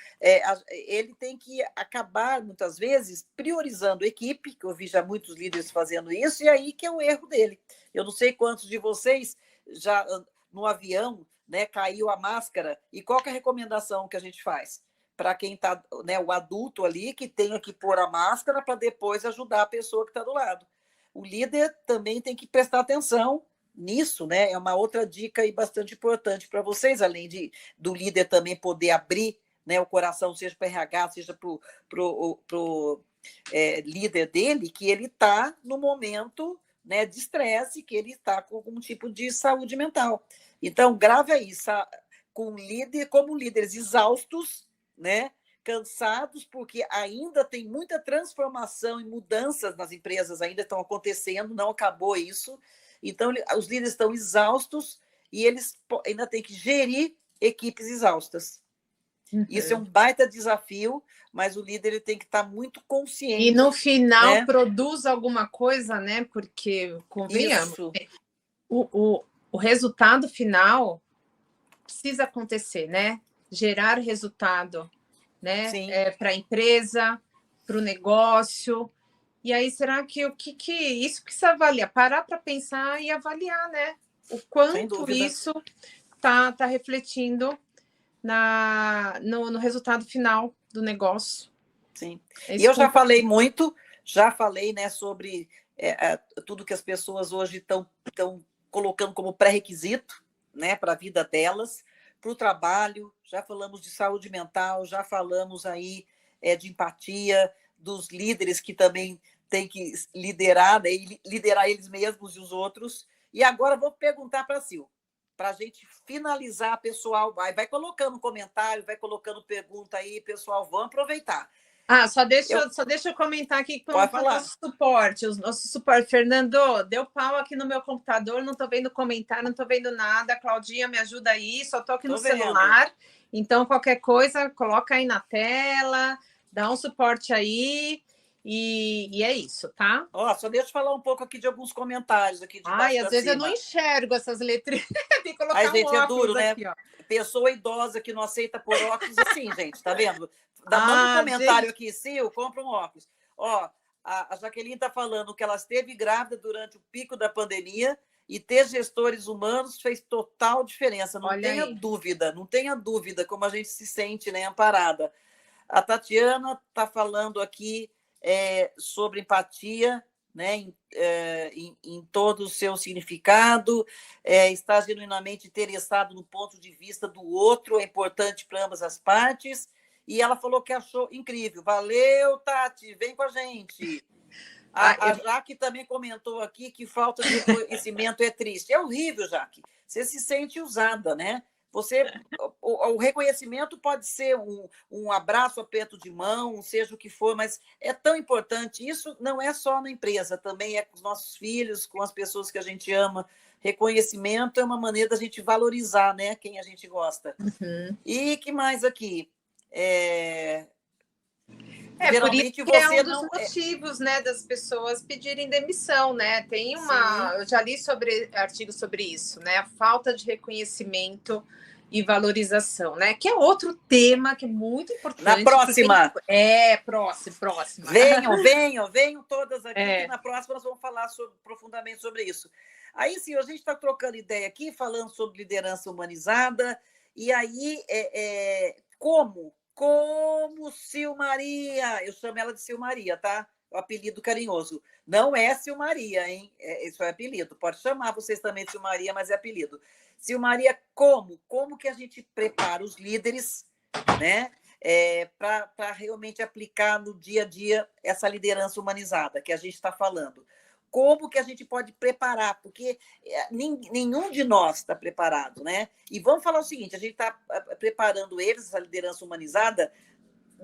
B: ele tem que acabar, muitas vezes, priorizando a equipe, que eu vi já muitos líderes fazendo isso, e aí que é o erro dele. Eu não sei quantos de vocês já no avião, né, caiu a máscara, e qual que é a recomendação que a gente faz? Para quem está, né, o adulto ali, que tenha que pôr a máscara para depois ajudar a pessoa que está do lado. O líder também tem que prestar atenção nisso, né? É uma outra dica e bastante importante para vocês, além do líder também poder abrir, né, o coração, seja para o RH, seja para o líder dele, que ele está no momento, né, de estresse, que ele está com algum tipo de saúde mental. Então, grave aí, como líderes exaustos, né, cansados, porque ainda tem muita transformação e mudanças nas empresas, ainda estão acontecendo, não acabou isso. Então, os líderes estão exaustos e eles ainda têm que gerir equipes exaustas.
A: Uhum.
B: Isso é um baita desafio, mas o líder ele tem que estar muito consciente.
A: E no final,
B: né?
A: produz alguma coisa, né? Porque, convenhamos,
B: Isso.
A: O resultado final precisa acontecer, né? Gerar resultado, né?
B: Sim.
A: Para a empresa, para o negócio. E aí, será que isso precisa avaliar? Parar para pensar e avaliar, né? O
B: Sem
A: quanto
B: dúvida.
A: isso tá refletindo no resultado final do negócio.
B: Sim. E eu já falei, né, sobre tudo que as pessoas hoje estão colocando como pré-requisito, né, para a vida delas, para o trabalho. Já falamos de saúde mental, já falamos aí de empatia, dos líderes que também têm que liderar, né, e liderar eles mesmos e os outros. E agora vou perguntar para a Sil, para a gente finalizar, pessoal. Vai colocando comentário, vai colocando pergunta aí, pessoal, vão aproveitar.
A: Só deixa eu comentar aqui com o nosso suporte. O nosso suporte, Fernando, deu pau aqui no meu computador, não estou vendo comentário, não estou vendo nada. Claudinha, me ajuda aí, só estou aqui no celular. Então, qualquer coisa, coloca aí na tela, dá um suporte aí. E é isso, tá?
B: Só deixa eu falar um pouco aqui de alguns comentários aqui de baixo.
A: Às vezes eu não enxergo essas letrinhas. Tem que colocar
B: gente, é duro, né?
A: Aqui, ó.
B: Pessoa idosa que não aceita por óculos assim, gente, tá vendo? Manda um comentário gente. Aqui, Sil, compra um óculos. A Jaqueline está falando que ela esteve grávida durante o pico da pandemia e ter gestores humanos fez total diferença. Não tenha dúvida como a gente se sente, né, amparada. A Tatiana está falando aqui sobre empatia, né, em todo o seu significado, está genuinamente interessado no ponto de vista do outro, é importante para ambas as partes, e ela falou que achou incrível. Valeu, Tati, vem com a gente. A Jaque também comentou aqui que falta de reconhecimento é triste. É horrível, Jaque. Você se sente usada, né? O reconhecimento pode ser um abraço, aperto de mão, seja o que for, mas é tão importante. Isso não é só na empresa, também é com os nossos filhos, com as pessoas que a gente ama. Reconhecimento é uma maneira da gente valorizar, né, quem a gente gosta.
A: Uhum.
B: E que mais aqui?
A: Geralmente por isso que é um dos motivos, né, das pessoas pedirem demissão, né? Tem eu já li artigos sobre isso, né? A falta de reconhecimento e valorização, né? Que é outro tema que é muito importante.
B: Na próxima.
A: Próxima.
B: Venham todas aqui, que na próxima nós vamos falar profundamente sobre isso. Aí sim, a gente está trocando ideia aqui, falando sobre liderança humanizada, e aí como como Silmaria. Eu chamo ela de Silmaria, tá? O apelido carinhoso. Não é Silmaria, hein? Isso é apelido. Pode chamar vocês também de Silmaria, mas é apelido. Silmaria, como? Como que a gente prepara os líderes, né? Para realmente aplicar no dia a dia essa liderança humanizada que a gente está falando. Como que a gente pode preparar? Porque nenhum de nós está preparado, né? E vamos falar o seguinte: a gente está preparando eles, essa liderança humanizada,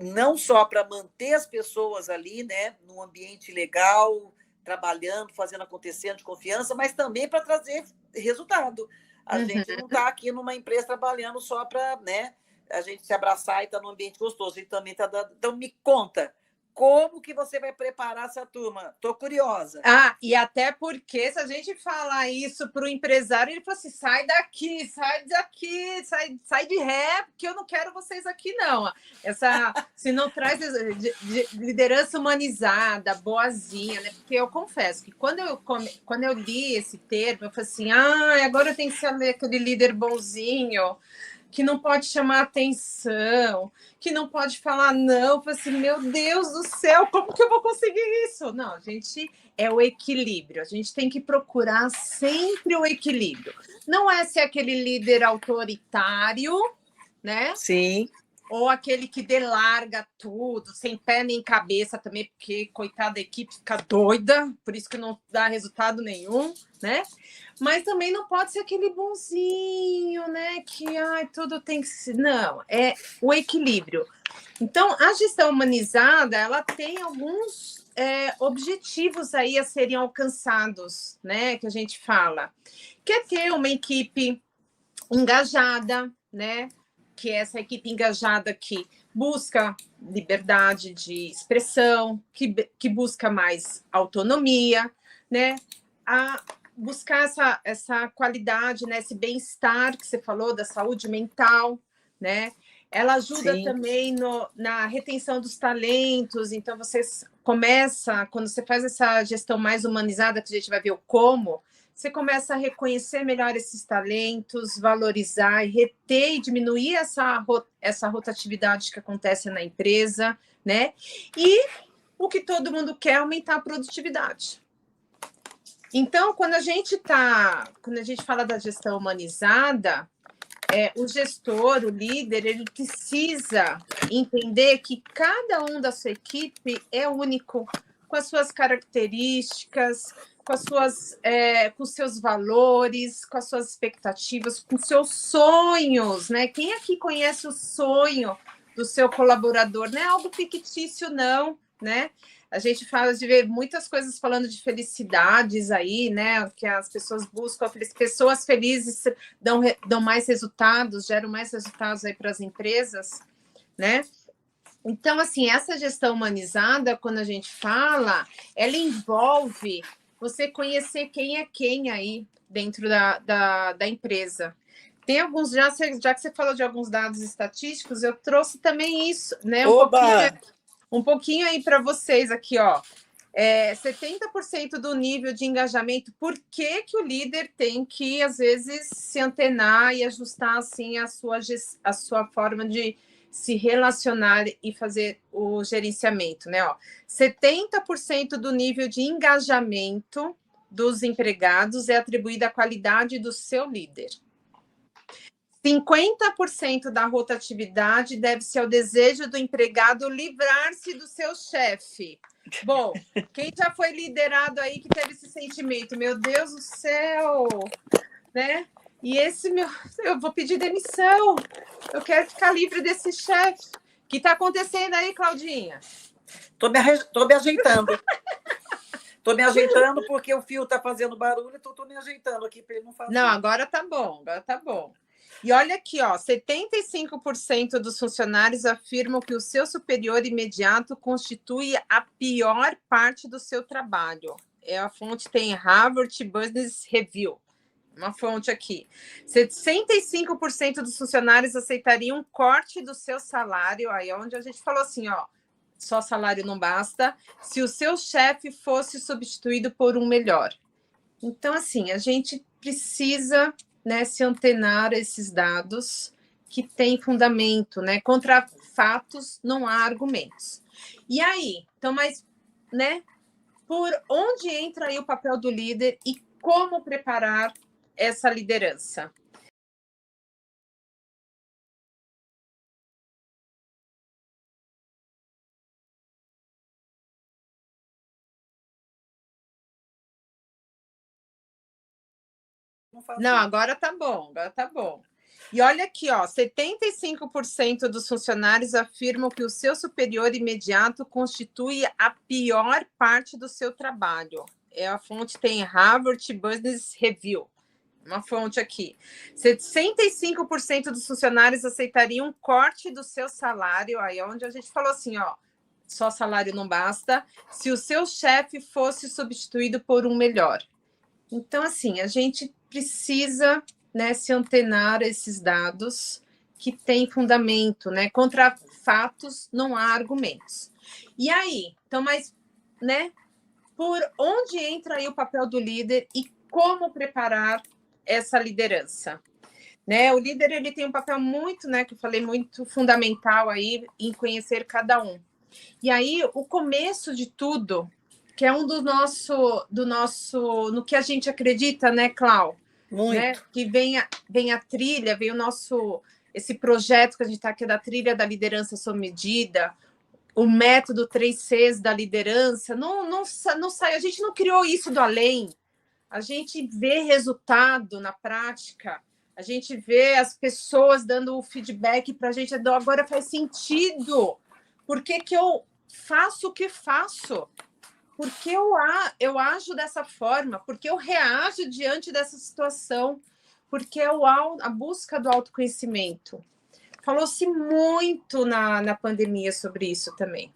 B: não só para manter as pessoas ali, né, num ambiente legal, trabalhando, fazendo acontecer de confiança, mas também para trazer resultado. A gente não está aqui numa empresa trabalhando só para, né, a gente se abraçar e estar num ambiente gostoso. A gente também está dando. Então, me conta, como que você vai preparar essa turma? Estou curiosa.
A: E até porque, se a gente falar isso para o empresário, ele fala assim: sai daqui, sai de ré, porque eu não quero vocês aqui, não. Se não traz de liderança humanizada, boazinha, né? Porque eu confesso que quando eu li esse termo, eu falei assim: agora eu tenho que ser aquele líder bonzinho, que não pode chamar atenção, que não pode falar não. Eu falei assim, meu Deus do céu, como que eu vou conseguir isso? Não, gente, é o equilíbrio. A gente tem que procurar sempre o equilíbrio. Não é ser aquele líder autoritário, né?
B: Sim.
A: Ou aquele que delarga tudo, sem pé nem cabeça também, porque, coitada, da equipe fica doida, por isso que não dá resultado nenhum, né? Mas também não pode ser aquele bonzinho, né? Que tudo tem que ser. Não, é o equilíbrio. Então, a gestão humanizada, ela tem alguns objetivos aí a serem alcançados, né? Que a gente fala. Quer ter uma equipe engajada, né? Que é essa equipe engajada que busca liberdade de expressão, que busca mais autonomia, né? Buscar essa qualidade, né? Esse bem-estar que você falou, da saúde mental, né? Ela ajuda Sim. também na retenção dos talentos. Então, quando você faz essa gestão mais humanizada, que a gente vai ver o como, você começa a reconhecer melhor esses talentos, valorizar e reter e diminuir essa rotatividade que acontece na empresa, né? E o que todo mundo quer é aumentar a produtividade. Então, quando a gente fala da gestão humanizada, o gestor, o líder, ele precisa entender que cada um da sua equipe é único, com as suas características, com os seus valores, com as suas expectativas, com os seus sonhos, né? Quem aqui conhece o sonho do seu colaborador? Não é algo fictício, não, né? A gente fala de ver muitas coisas falando de felicidades aí, né? Que as pessoas buscam, pessoas felizes dão mais resultados, geram mais resultados aí para as empresas, né? Então, assim, essa gestão humanizada, quando a gente fala, ela envolve você conhecer quem é quem aí dentro da empresa. Tem alguns, já que você falou de alguns dados estatísticos, eu trouxe também isso, né? Um pouquinho aí para vocês aqui, ó. 70% do nível de engajamento. Por que o líder tem que, às vezes, se antenar e ajustar assim a sua forma de se relacionar e fazer o gerenciamento, né? 70% do nível de engajamento dos empregados é atribuído à qualidade do seu líder. 50% da rotatividade deve-se ao desejo do empregado livrar-se do seu chefe. Bom, quem já foi liderado aí que teve esse sentimento? Meu Deus do céu, né? E eu vou pedir demissão. Eu quero ficar livre desse chefe. O que está acontecendo aí, Claudinha?
B: Tô me ajeitando. Estou me ajeitando porque o fio está fazendo barulho, então estou me ajeitando aqui para ele não fazer.
A: Não, agora tá bom. E olha aqui, 75% dos funcionários afirmam que o seu superior imediato constitui a pior parte do seu trabalho. A fonte tem Harvard Business Review, uma fonte aqui. 65% dos funcionários aceitariam um corte do seu salário, aí onde a gente falou assim, só salário não basta, se o seu chefe fosse substituído por um melhor. Então, assim, a gente precisa, né, se antenar a esses dados que tem fundamento, né? Contra fatos não há argumentos. E aí, então, mas, né? Por onde entra aí o papel do líder e como preparar essa liderança? Não, agora tá bom, agora tá bom. E olha aqui, ó, 75% dos funcionários afirmam que o seu superior imediato constitui a pior parte do seu trabalho. A fonte tem Harvard Business Review, uma fonte aqui. 65% dos funcionários aceitariam um corte do seu salário, aí é onde a gente falou assim, ó, só salário não basta, se o seu chefe fosse substituído por um melhor. Então, assim, a gente precisa, né, se antenar a esses dados que têm fundamento, né? Contra fatos não há argumentos. E aí, então, mas, né? Por onde entra aí o papel do líder e como preparar essa liderança? Né? O líder ele tem um papel muito, né, que eu falei, muito fundamental aí em conhecer cada um. E aí, o começo de tudo, que é um do nosso, no que a gente acredita, né, Clau?
B: Muito.
A: Né? Que vem a trilha, vem o nosso, esse projeto que a gente está aqui da trilha da liderança sob medida, o método 3Cs da liderança, não sai, a gente não criou isso do além, a gente vê resultado na prática, a gente vê as pessoas dando o feedback para a gente, agora faz sentido, por que eu faço o que faço? Porque eu ajo dessa forma, porque eu reajo diante dessa situação, porque a busca do autoconhecimento. Falou-se muito na pandemia sobre isso também.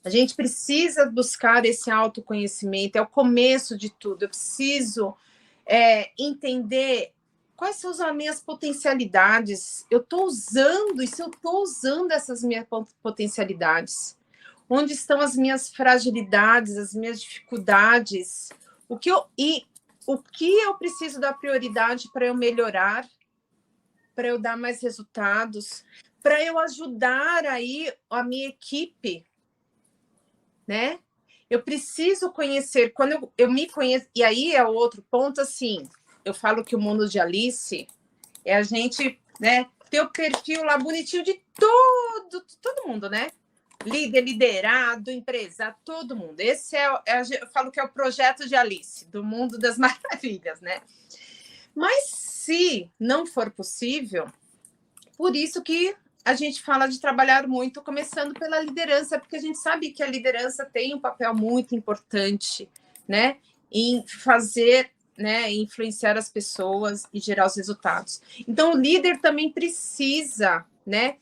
A: A gente precisa buscar esse autoconhecimento, é o começo de tudo. Eu preciso entender quais são as minhas potencialidades. Eu estou usando, e se eu estou usando essas minhas potencialidades? Onde estão as minhas fragilidades, as minhas dificuldades? O que eu preciso dar prioridade para eu melhorar, para eu dar mais resultados, para eu ajudar aí a minha equipe, né? Eu preciso conhecer, quando eu me conheço, e aí é o outro ponto, assim, eu falo que o mundo de Alice é a gente, né, ter o perfil lá bonitinho de todo mundo, né? Líder, liderado, empresa, todo mundo. Esse eu falo que é o projeto de Alice, do mundo das maravilhas, né? Mas se não for possível, por isso que a gente fala de trabalhar muito, começando pela liderança, porque a gente sabe que a liderança tem um papel muito importante, né, em fazer, né, influenciar as pessoas e gerar os resultados. Então, o líder também precisa, né,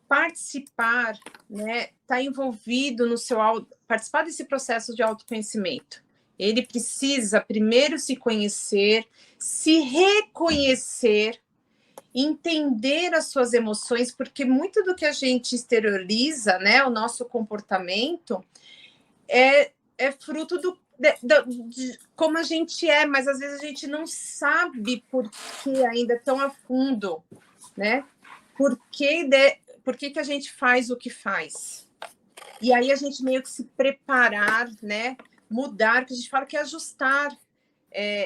A: participar, né, estar envolvido no participar desse processo de autoconhecimento. Ele precisa primeiro se conhecer, se reconhecer, entender as suas emoções, porque muito do que a gente exterioriza, né, o nosso comportamento, é fruto de como a gente é, mas às vezes a gente não sabe por que ainda tão a fundo, né? Por que a gente faz o que faz? E aí a gente meio que se preparar, né? Mudar, que a gente fala que é ajustar.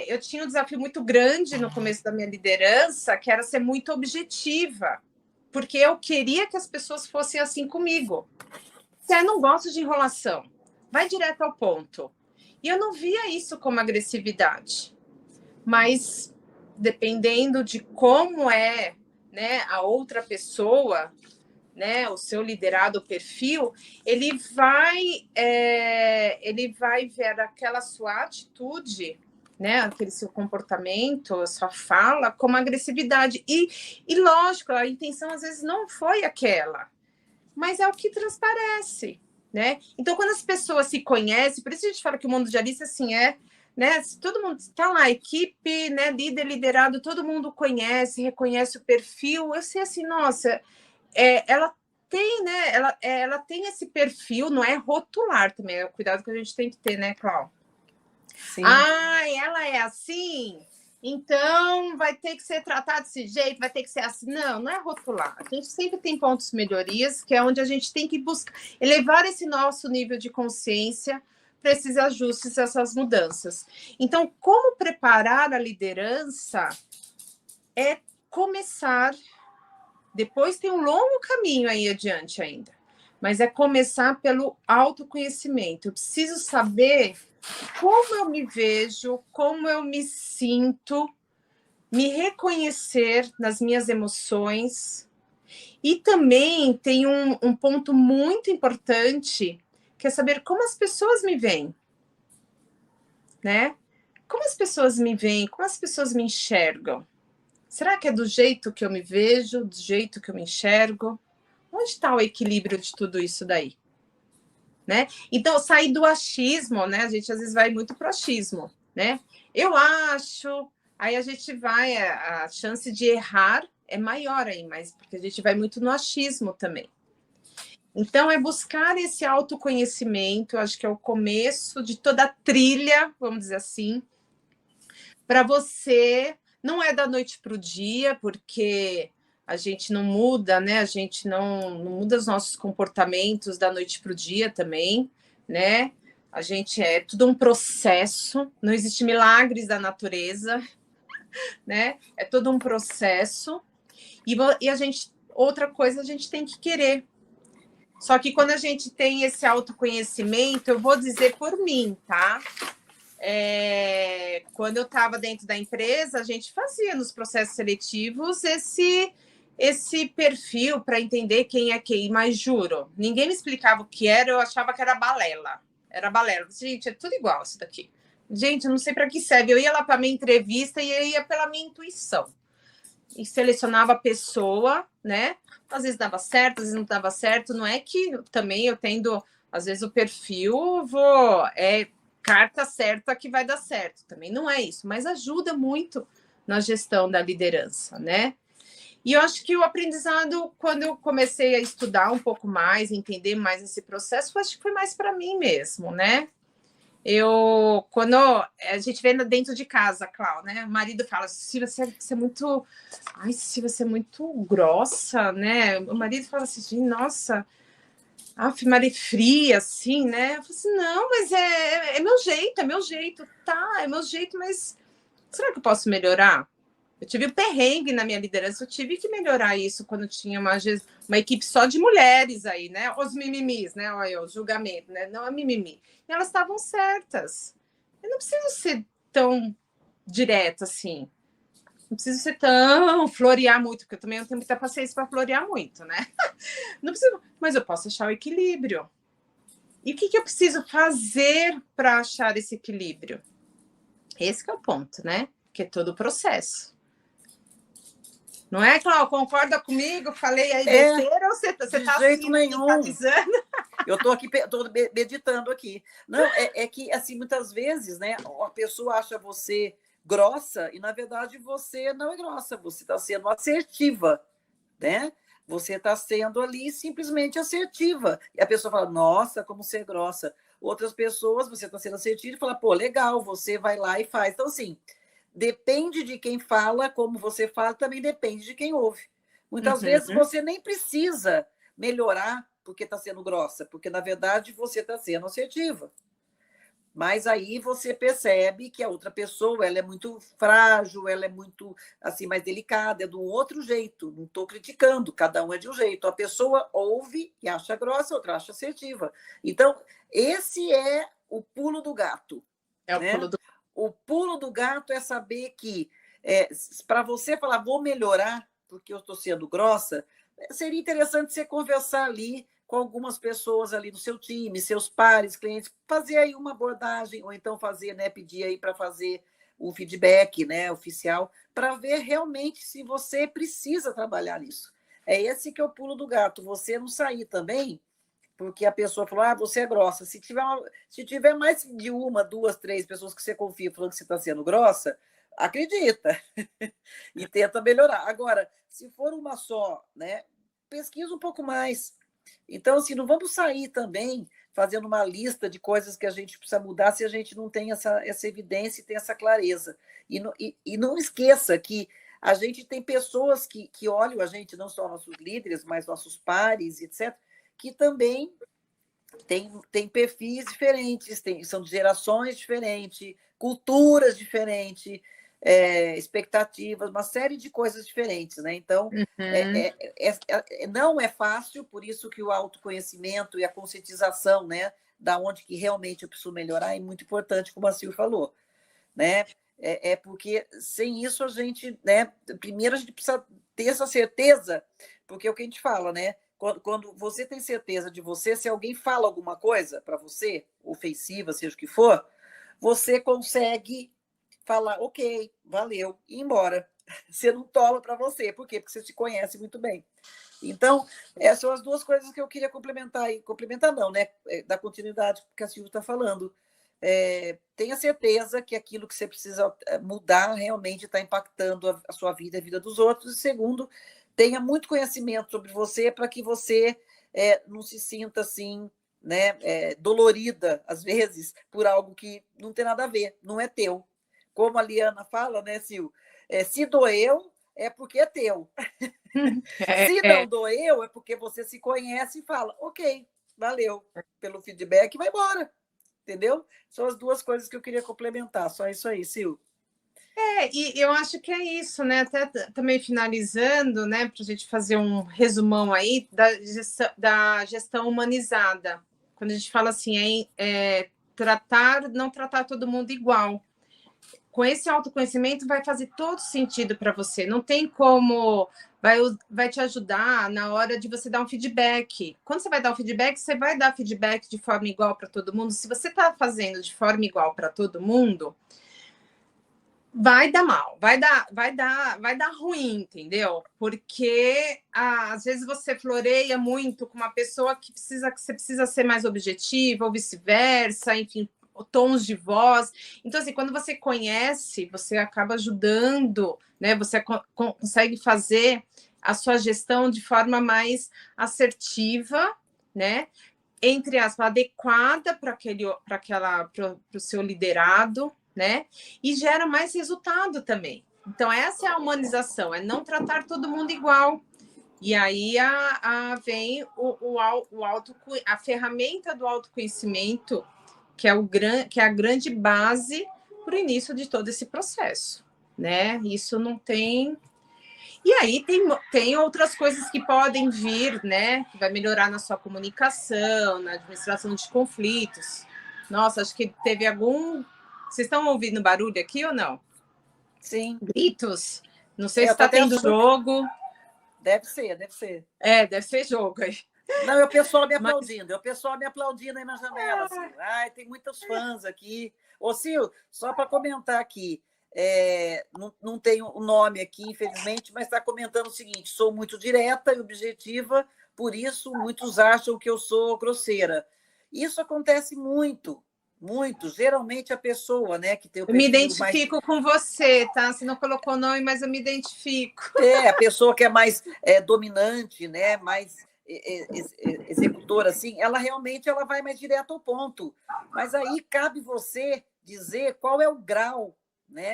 A: Eu tinha um desafio muito grande no começo da minha liderança, que era ser muito objetiva, porque eu queria que as pessoas fossem assim comigo. Eu não gosto de enrolação, vai direto ao ponto. E eu não via isso como agressividade, mas dependendo de como é, né, a outra pessoa, né, o seu liderado, o perfil, ele vai ver aquela sua atitude, né, aquele seu comportamento, a sua fala, como agressividade. E lógico, a intenção às vezes não foi aquela, mas é o que transparece, né? Então, quando as pessoas se conhecem, por isso a gente fala que o mundo de Alice, assim, né? Se todo mundo está lá, equipe, né, líder, liderado, todo mundo conhece, reconhece o perfil, eu sei assim, nossa, ela tem, né? Ela tem esse perfil, não é rotular também, é o cuidado que a gente tem que ter, né, Cláudia?
B: Sim.
A: Ah, ela é assim, Então, vai ter que ser tratado desse jeito, vai ter que ser assim. Não, não é rotular. A gente sempre tem pontos de melhorias, que é onde a gente tem que buscar elevar esse nosso nível de consciência para esses ajustes, essas mudanças. Então, como preparar a liderança é começar, depois tem um longo caminho aí adiante ainda, mas é começar pelo autoconhecimento. Eu preciso saber como eu me vejo, como eu me sinto, me reconhecer nas minhas emoções. E também tem um ponto muito importante, que é saber como as pessoas me veem, né? Como as pessoas me veem, como as pessoas me enxergam. Será que é do jeito que eu me vejo, do jeito que eu me enxergo? Onde está o equilíbrio de tudo isso daí? Né? Então, sair do achismo, né? A gente às vezes vai muito pro achismo, né? Eu acho, aí a gente vai, a chance de errar é maior aí, mas porque a gente vai muito no achismo também. Então, é buscar esse autoconhecimento, acho que é o começo de toda a trilha, vamos dizer assim, para você. Não é da noite para o dia, porque a gente não muda, né? A gente não muda os nossos comportamentos da noite para o dia também, né? A gente é tudo um processo, não existe milagres da natureza, né? É todo um processo. E a gente, outra coisa, a gente tem que querer. Só que quando a gente tem esse autoconhecimento, eu vou dizer por mim, tá? Quando eu estava dentro da empresa, a gente fazia nos processos seletivos esse perfil para entender quem é quem, mas juro, ninguém me explicava o que era, eu achava que era balela. Era balela. Gente, é tudo igual isso daqui. Gente, eu não sei para que serve. Eu ia lá para minha entrevista e eu ia pela minha intuição. E selecionava a pessoa, né? Às vezes dava certo, às vezes não dava certo. Não é que também eu tendo, às vezes, o perfil, carta certa que vai dar certo. Também não é isso, mas ajuda muito na gestão da liderança, né? E eu acho que o aprendizado, quando eu comecei a estudar um pouco mais, entender mais esse processo, acho que foi mais para mim mesmo, né? Quando a gente vê dentro de casa, Clau, né? O marido fala, se você é muito, ai, se você é muito grossa, né? O marido fala assim, nossa, Maria fria, assim, né? Eu falo assim, não, mas é meu jeito, tá, é meu jeito, mas será que eu posso melhorar? Eu tive um perrengue na minha liderança, eu tive que melhorar isso quando tinha uma equipe só de mulheres aí, né? Os mimimis, né? Olha, o julgamento, né? Não é mimimi. E elas estavam certas. Eu não preciso ser tão direta assim. Não preciso ser tão florear muito, porque eu também não tenho muita paciência para florear muito, né? Não preciso, mas eu posso achar o equilíbrio. E o que eu preciso fazer para achar esse equilíbrio? Esse que é o ponto, né? Que é todo o processo. Não é, Cláudia? Concorda comigo? Falei aí besteira ou você está
B: jeito
A: assim,
B: nenhum.
A: mentalizando?
B: Eu estou aqui, estou meditando aqui. Não, é que, assim, muitas vezes, né, a pessoa acha você grossa e, na verdade, você não é grossa, você está sendo assertiva, né? Você está sendo ali simplesmente assertiva. E a pessoa fala, nossa, como ser grossa. Outras pessoas, você está sendo assertiva e fala, pô, legal, você vai lá e faz. Então, assim, depende de quem fala, como você fala, também depende de quem ouve. Muitas vezes você nem precisa melhorar porque está sendo grossa, porque, na verdade, você está sendo assertiva. Mas aí você percebe que a outra pessoa ela é muito frágil, ela é muito assim mais delicada, é de um outro jeito. Não estou criticando, cada um é de um jeito. A pessoa ouve e acha grossa, a outra acha assertiva. Então, esse é o pulo do gato.
A: É o
B: né?
A: pulo do...
B: O pulo do gato é saber que, para você falar, vou melhorar porque eu estou sendo grossa, seria interessante você conversar ali com algumas pessoas ali do seu time, seus pares, clientes, fazer aí uma abordagem, ou então fazer, né, pedir aí para fazer um feedback, né, oficial, para ver realmente se você precisa trabalhar nisso. É esse que é o pulo do gato, você não sair também, porque a pessoa falou, você é grossa. Se tiver mais de uma, duas, três pessoas que você confia falando que você está sendo grossa, acredita e tenta melhorar. Agora, se for uma só, né, pesquisa um pouco mais. Então, assim, não vamos sair também fazendo uma lista de coisas que a gente precisa mudar se a gente não tem essa evidência e tem essa clareza. E não esqueça que a gente tem pessoas que olham a gente, não só nossos líderes, mas nossos pares, etc., que também têm perfis diferentes, são de gerações diferentes, culturas diferentes, expectativas, uma série de coisas diferentes, né? Então, não é fácil, por isso que o autoconhecimento e a conscientização, né, da onde que realmente eu preciso melhorar é muito importante, como a Sil falou, né? Porque sem isso a gente, né? Primeiro a gente precisa ter essa certeza, porque é o que a gente fala, né? Quando você tem certeza de você, se alguém fala alguma coisa para você, ofensiva, seja o que for, você consegue falar, ok, valeu, e ir embora. Você não toma para você. Por quê? Porque você se conhece muito bem. Então, essas são as duas coisas que eu queria complementar. E complementar não, né? Da continuidade que a Silvia está falando. Tenha certeza que aquilo que você precisa mudar realmente está impactando a sua vida e a vida dos outros. E segundo, tenha muito conhecimento sobre você para que você não se sinta assim, né, dolorida, às vezes, por algo que não tem nada a ver, não é teu. Como a Liana fala, né, Sil? Se doeu, é porque é teu. Se não doeu, é porque você se conhece e fala, ok, valeu pelo feedback, vai embora. Entendeu? São as duas coisas que eu queria complementar. Só isso aí, Sil.
A: E eu acho que é isso, né? Até também finalizando, né, para a gente fazer um resumão aí da gestão humanizada. Quando a gente fala assim, não tratar todo mundo igual. Com esse autoconhecimento vai fazer todo sentido para você. Não tem como, vai te ajudar na hora de você dar um feedback. Quando você vai dar um feedback, você vai dar feedback de forma igual para todo mundo. Se você está fazendo de forma igual para todo mundo, vai dar mal, vai dar ruim, entendeu? Porque às vezes você floreia muito com uma pessoa que você precisa ser mais objetiva, ou vice-versa, enfim, tons de voz. Então, assim, quando você conhece, você acaba ajudando, né? Você consegue fazer a sua gestão de forma mais assertiva, né? Entre aspas, adequada para o seu liderado, né? E gera mais resultado também. Então, essa é a humanização, é não tratar todo mundo igual. E aí vem a ferramenta do autoconhecimento, que é a grande base para o início de todo esse processo, né? Isso não tem. E aí tem outras coisas que podem vir, né? Que vai melhorar na sua comunicação, na administração de conflitos. Nossa, acho que teve algum. Vocês estão ouvindo barulho aqui ou não?
B: Sim.
A: Gritos? Não sei se está tendo jogo.
B: Deve ser.
A: Deve ser jogo aí.
B: Não, é o pessoal me aplaudindo. É o pessoal me aplaudindo aí na janela, Sil. Ai, tem muitos fãs aqui. Ô, Sil, só para comentar aqui, não tem o nome aqui, infelizmente, mas está comentando o seguinte: sou muito direta e objetiva, por isso muitos acham que eu sou grosseira. Isso acontece muito, muito. Geralmente a pessoa, né, que tem o
A: perfil. Eu me identifico
B: mais...
A: com você, tá? Você não colocou nome, mas eu me identifico.
B: A pessoa que é mais dominante, né, mais executora, assim, ela realmente vai mais direto ao ponto. Mas aí cabe você dizer qual é o grau, né,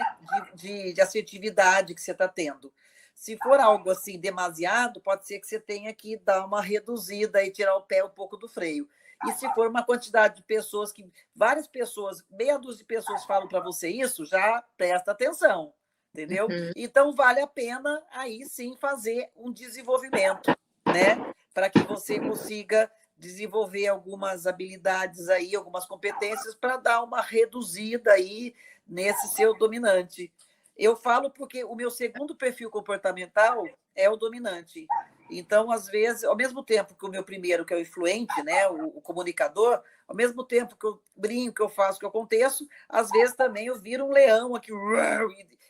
B: de assertividade que você está tendo. Se for algo assim demasiado, pode ser que você tenha que dar uma reduzida e tirar o pé um pouco do freio. E se for uma quantidade de pessoas várias pessoas, meia dúzia de pessoas falam para você isso, já presta atenção, entendeu?
A: Uhum.
B: Então vale a pena aí sim fazer um desenvolvimento, né? Para que você consiga desenvolver algumas habilidades aí, algumas competências para dar uma reduzida aí nesse seu dominante. Eu falo porque o meu segundo perfil comportamental é o dominante. Então, às vezes, ao mesmo tempo que o meu primeiro, que é o influente, né, o comunicador, ao mesmo tempo que eu brinco, que eu faço, que eu aconteço, às vezes também eu viro um leão aqui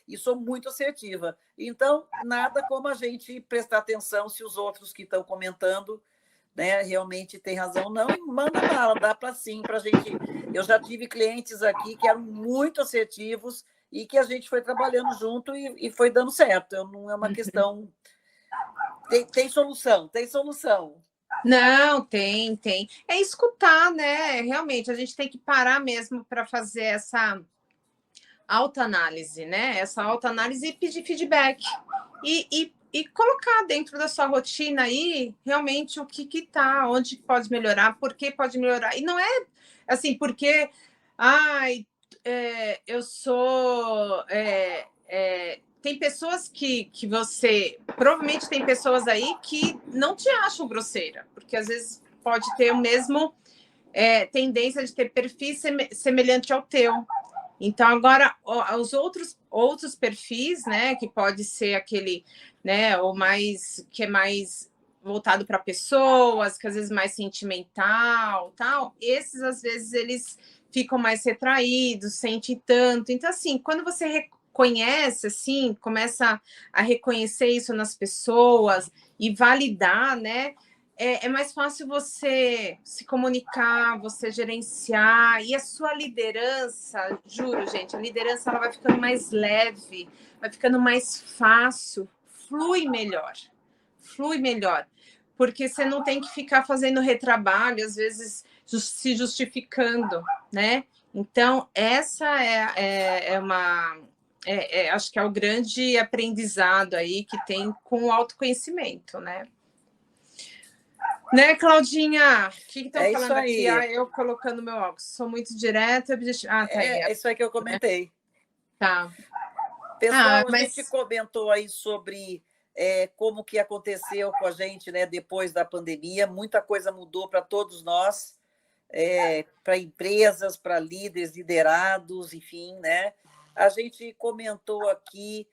B: e sou muito assertiva. Então, nada como a gente prestar atenção se os outros que estão comentando, né, realmente têm razão ou não, e manda bala, dá para sim, para a gente. Eu já tive clientes aqui que eram muito assertivos e que a gente foi trabalhando junto e foi dando certo. Não é uma questão. Tem solução, tem solução.
A: Não, tem. É escutar, né? Realmente, a gente tem que parar mesmo para fazer essa autoanálise, né? Essa autoanálise e pedir feedback. E colocar dentro da sua rotina aí realmente o que tá, onde pode melhorar, por que pode melhorar. E não é assim, porque ai, eu sou. Tem pessoas que você. Provavelmente tem pessoas aí que não te acham grosseira, porque às vezes pode ter o mesmo tendência de ter perfis semelhante ao teu. Então, agora, os outros perfis, né, que pode ser aquele, né, ou mais, que é mais voltado para pessoas, que às vezes mais sentimental, tal, esses, às vezes, eles ficam mais retraídos, sentem tanto. Então, assim, quando você reconhece, assim, começa a reconhecer isso nas pessoas e validar, né, é mais fácil você se comunicar, você gerenciar, e a sua liderança, juro, gente, a liderança ela vai ficando mais leve, vai ficando mais fácil, flui melhor, porque você não tem que ficar fazendo retrabalho, às vezes se justificando, né? Então, essa acho que é o grande aprendizado aí que tem com o autoconhecimento, né? Né, Claudinha? O que estão
B: É isso
A: falando aqui?
B: aí.
A: Eu colocando meu óculos. Sou muito direta. Tá aí.
B: É isso aí que eu
A: Né?
B: comentei.
A: Tá.
B: Pessoal, a gente
A: Mas
B: comentou aí sobre como que aconteceu com a gente, né, depois da pandemia. Muita coisa mudou para todos nós, para empresas, para líderes, liderados, enfim, né? A gente comentou aqui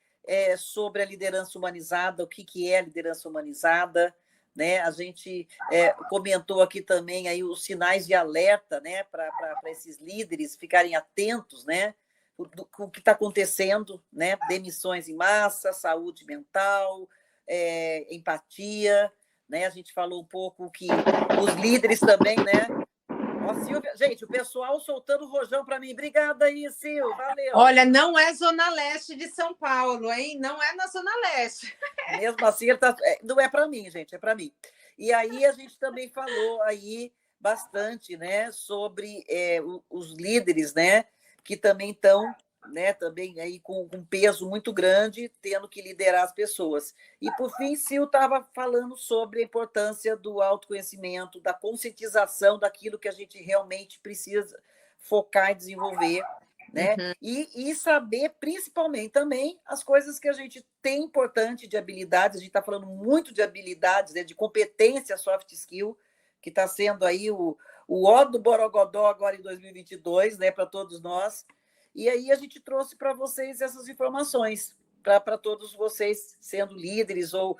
B: sobre a liderança humanizada, o que é a liderança humanizada, né? A gente comentou aqui também aí os sinais de alerta, né, para esses líderes ficarem atentos, né? O que está acontecendo, né? Demissões em massa, saúde mental, empatia, né? A gente falou um pouco que os líderes também, né? Ó, Silvia, gente, o pessoal soltando rojão para mim. Obrigada aí, Sil, valeu.
A: olha, não é Zona Leste de São Paulo, hein? Não é na Zona Leste.
B: Mesmo assim, não é para mim, gente, é para mim. E aí a gente também falou aí bastante, né, sobre os líderes, né, que também estão, né, também aí com um peso muito grande, tendo que liderar as pessoas. E por fim, Sil estava falando sobre a importância do autoconhecimento, da conscientização daquilo que a gente realmente precisa focar e desenvolver, né?
A: Uhum.
B: E saber, principalmente, também as coisas que a gente tem importante de habilidades. A gente está falando muito de habilidades, né, de competência soft skill, que está sendo aí o ó do Borogodó agora em 2022, né, para todos nós. E aí a gente trouxe para vocês essas informações, para todos vocês, sendo líderes ou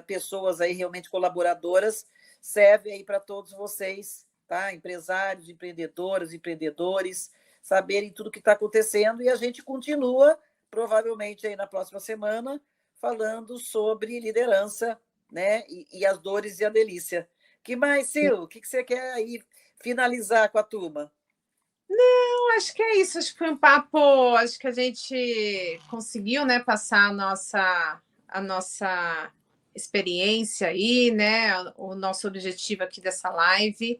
B: pessoas aí realmente colaboradoras, serve aí para todos vocês, tá? Empresários, empreendedoras, empreendedores, saberem tudo o que está acontecendo, e a gente continua, provavelmente, aí na próxima semana, falando sobre liderança, né? E as dores e a delícia. Que mais, Sil? O que você quer aí finalizar com a turma?
A: Não, acho que é isso. Acho que foi um papo. Acho que a gente conseguiu, né, passar a nossa experiência aí, né? O nosso objetivo aqui dessa live.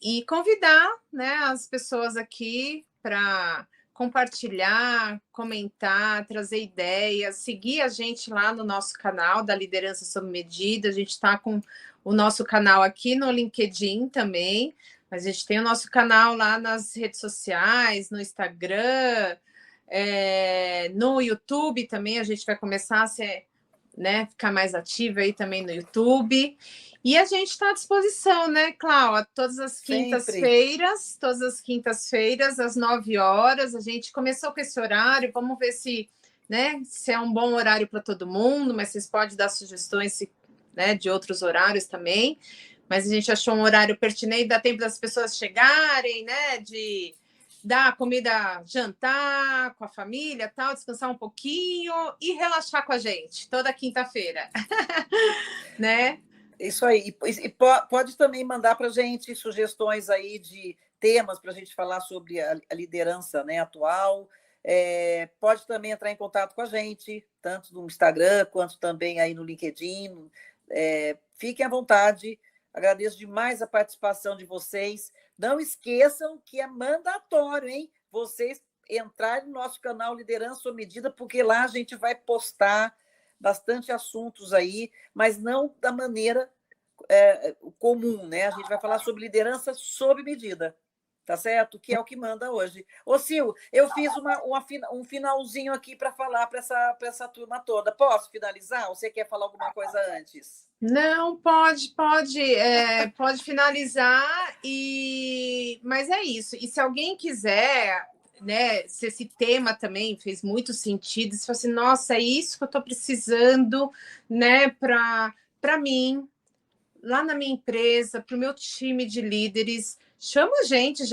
A: E convidar, né, as pessoas aqui para compartilhar, comentar, trazer ideias, seguir a gente lá no nosso canal da Liderança Sob Medida. A gente está com o nosso canal aqui no LinkedIn também, mas a gente tem o nosso canal lá nas redes sociais, no Instagram, no YouTube também. A gente vai começar a ser, né, ficar mais ativa aí também no YouTube. E a gente está à disposição, né, Cláudia?
B: Sempre.
A: Todas as quintas-feiras, às 9 horas. A gente começou com esse horário, vamos ver se, né, se é um bom horário para todo mundo, mas vocês podem dar sugestões, né, de outros horários também. Mas a gente achou um horário pertinente, dá tempo das pessoas chegarem, né, de dar comida, jantar com a família, tal, descansar um pouquinho e relaxar com a gente toda quinta-feira, né?
B: Isso aí. E pode também mandar para a gente sugestões aí de temas para a gente falar sobre a liderança, né, atual. Pode também entrar em contato com a gente, tanto no Instagram quanto também aí no LinkedIn. fiquem à vontade. Agradeço demais a participação de vocês. Não esqueçam que é mandatório, hein? Vocês entrarem no nosso canal Liderança sob Medida, porque lá a gente vai postar bastante assuntos aí, mas não da maneira comum, né? A gente vai falar sobre liderança sob medida, tá certo? Que é o que manda hoje. Ô, Sil, eu fiz um finalzinho aqui para falar para essa turma toda. Posso finalizar? Ou você quer falar alguma coisa antes?
A: Não, pode finalizar, mas é isso. E se alguém quiser, né, se esse tema também fez muito sentido, se fosse, nossa, é isso que eu estou precisando, né, para mim, lá na minha empresa, para o meu time de líderes, chama a gente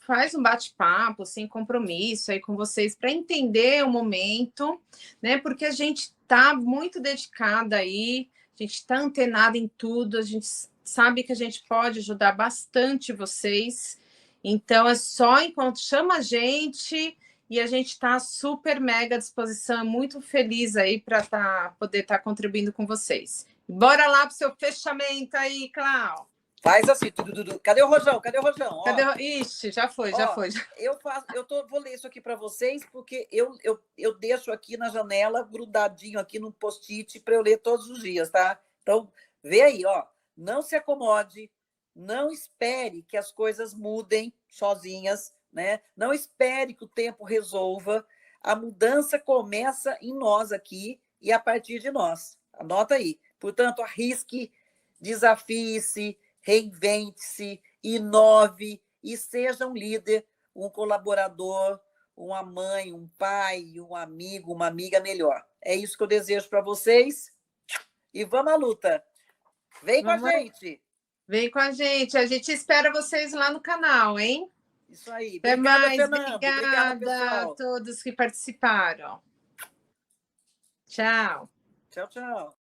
A: faz um bate-papo sem compromisso aí com vocês para entender o momento, né? Porque a gente está muito dedicada aí, a gente está antenada em tudo, a gente sabe que a gente pode ajudar bastante vocês. Então é só enquanto chama a gente e a gente está super mega à disposição, muito feliz aí para poder estar contribuindo com vocês. Bora lá para o seu fechamento aí, Clau.
B: Faz assim. Cadê o Rojão? Cadê o Rojão?
A: Ixi, já foi.
B: Vou ler isso aqui para vocês, porque eu deixo aqui na janela, grudadinho aqui no post-it, para eu ler todos os dias, tá? Então, vê aí, ó. Não se acomode, não espere que as coisas mudem sozinhas, né? Não espere que o tempo resolva. A mudança começa em nós aqui e a partir de nós. Anota aí. Portanto, arrisque, desafie-se, reinvente-se, inove e seja um líder, um colaborador, uma mãe, um pai, um amigo, uma amiga melhor. É isso que eu desejo para vocês. E vamos à luta. Vem com a gente.
A: Vem com a gente. A gente espera vocês lá no canal, hein?
B: Isso aí.
A: Até
B: Obrigada,
A: mais.
B: Fernando.
A: Obrigada,
B: pessoal.
A: A todos que participaram. Tchau.
B: Tchau, tchau.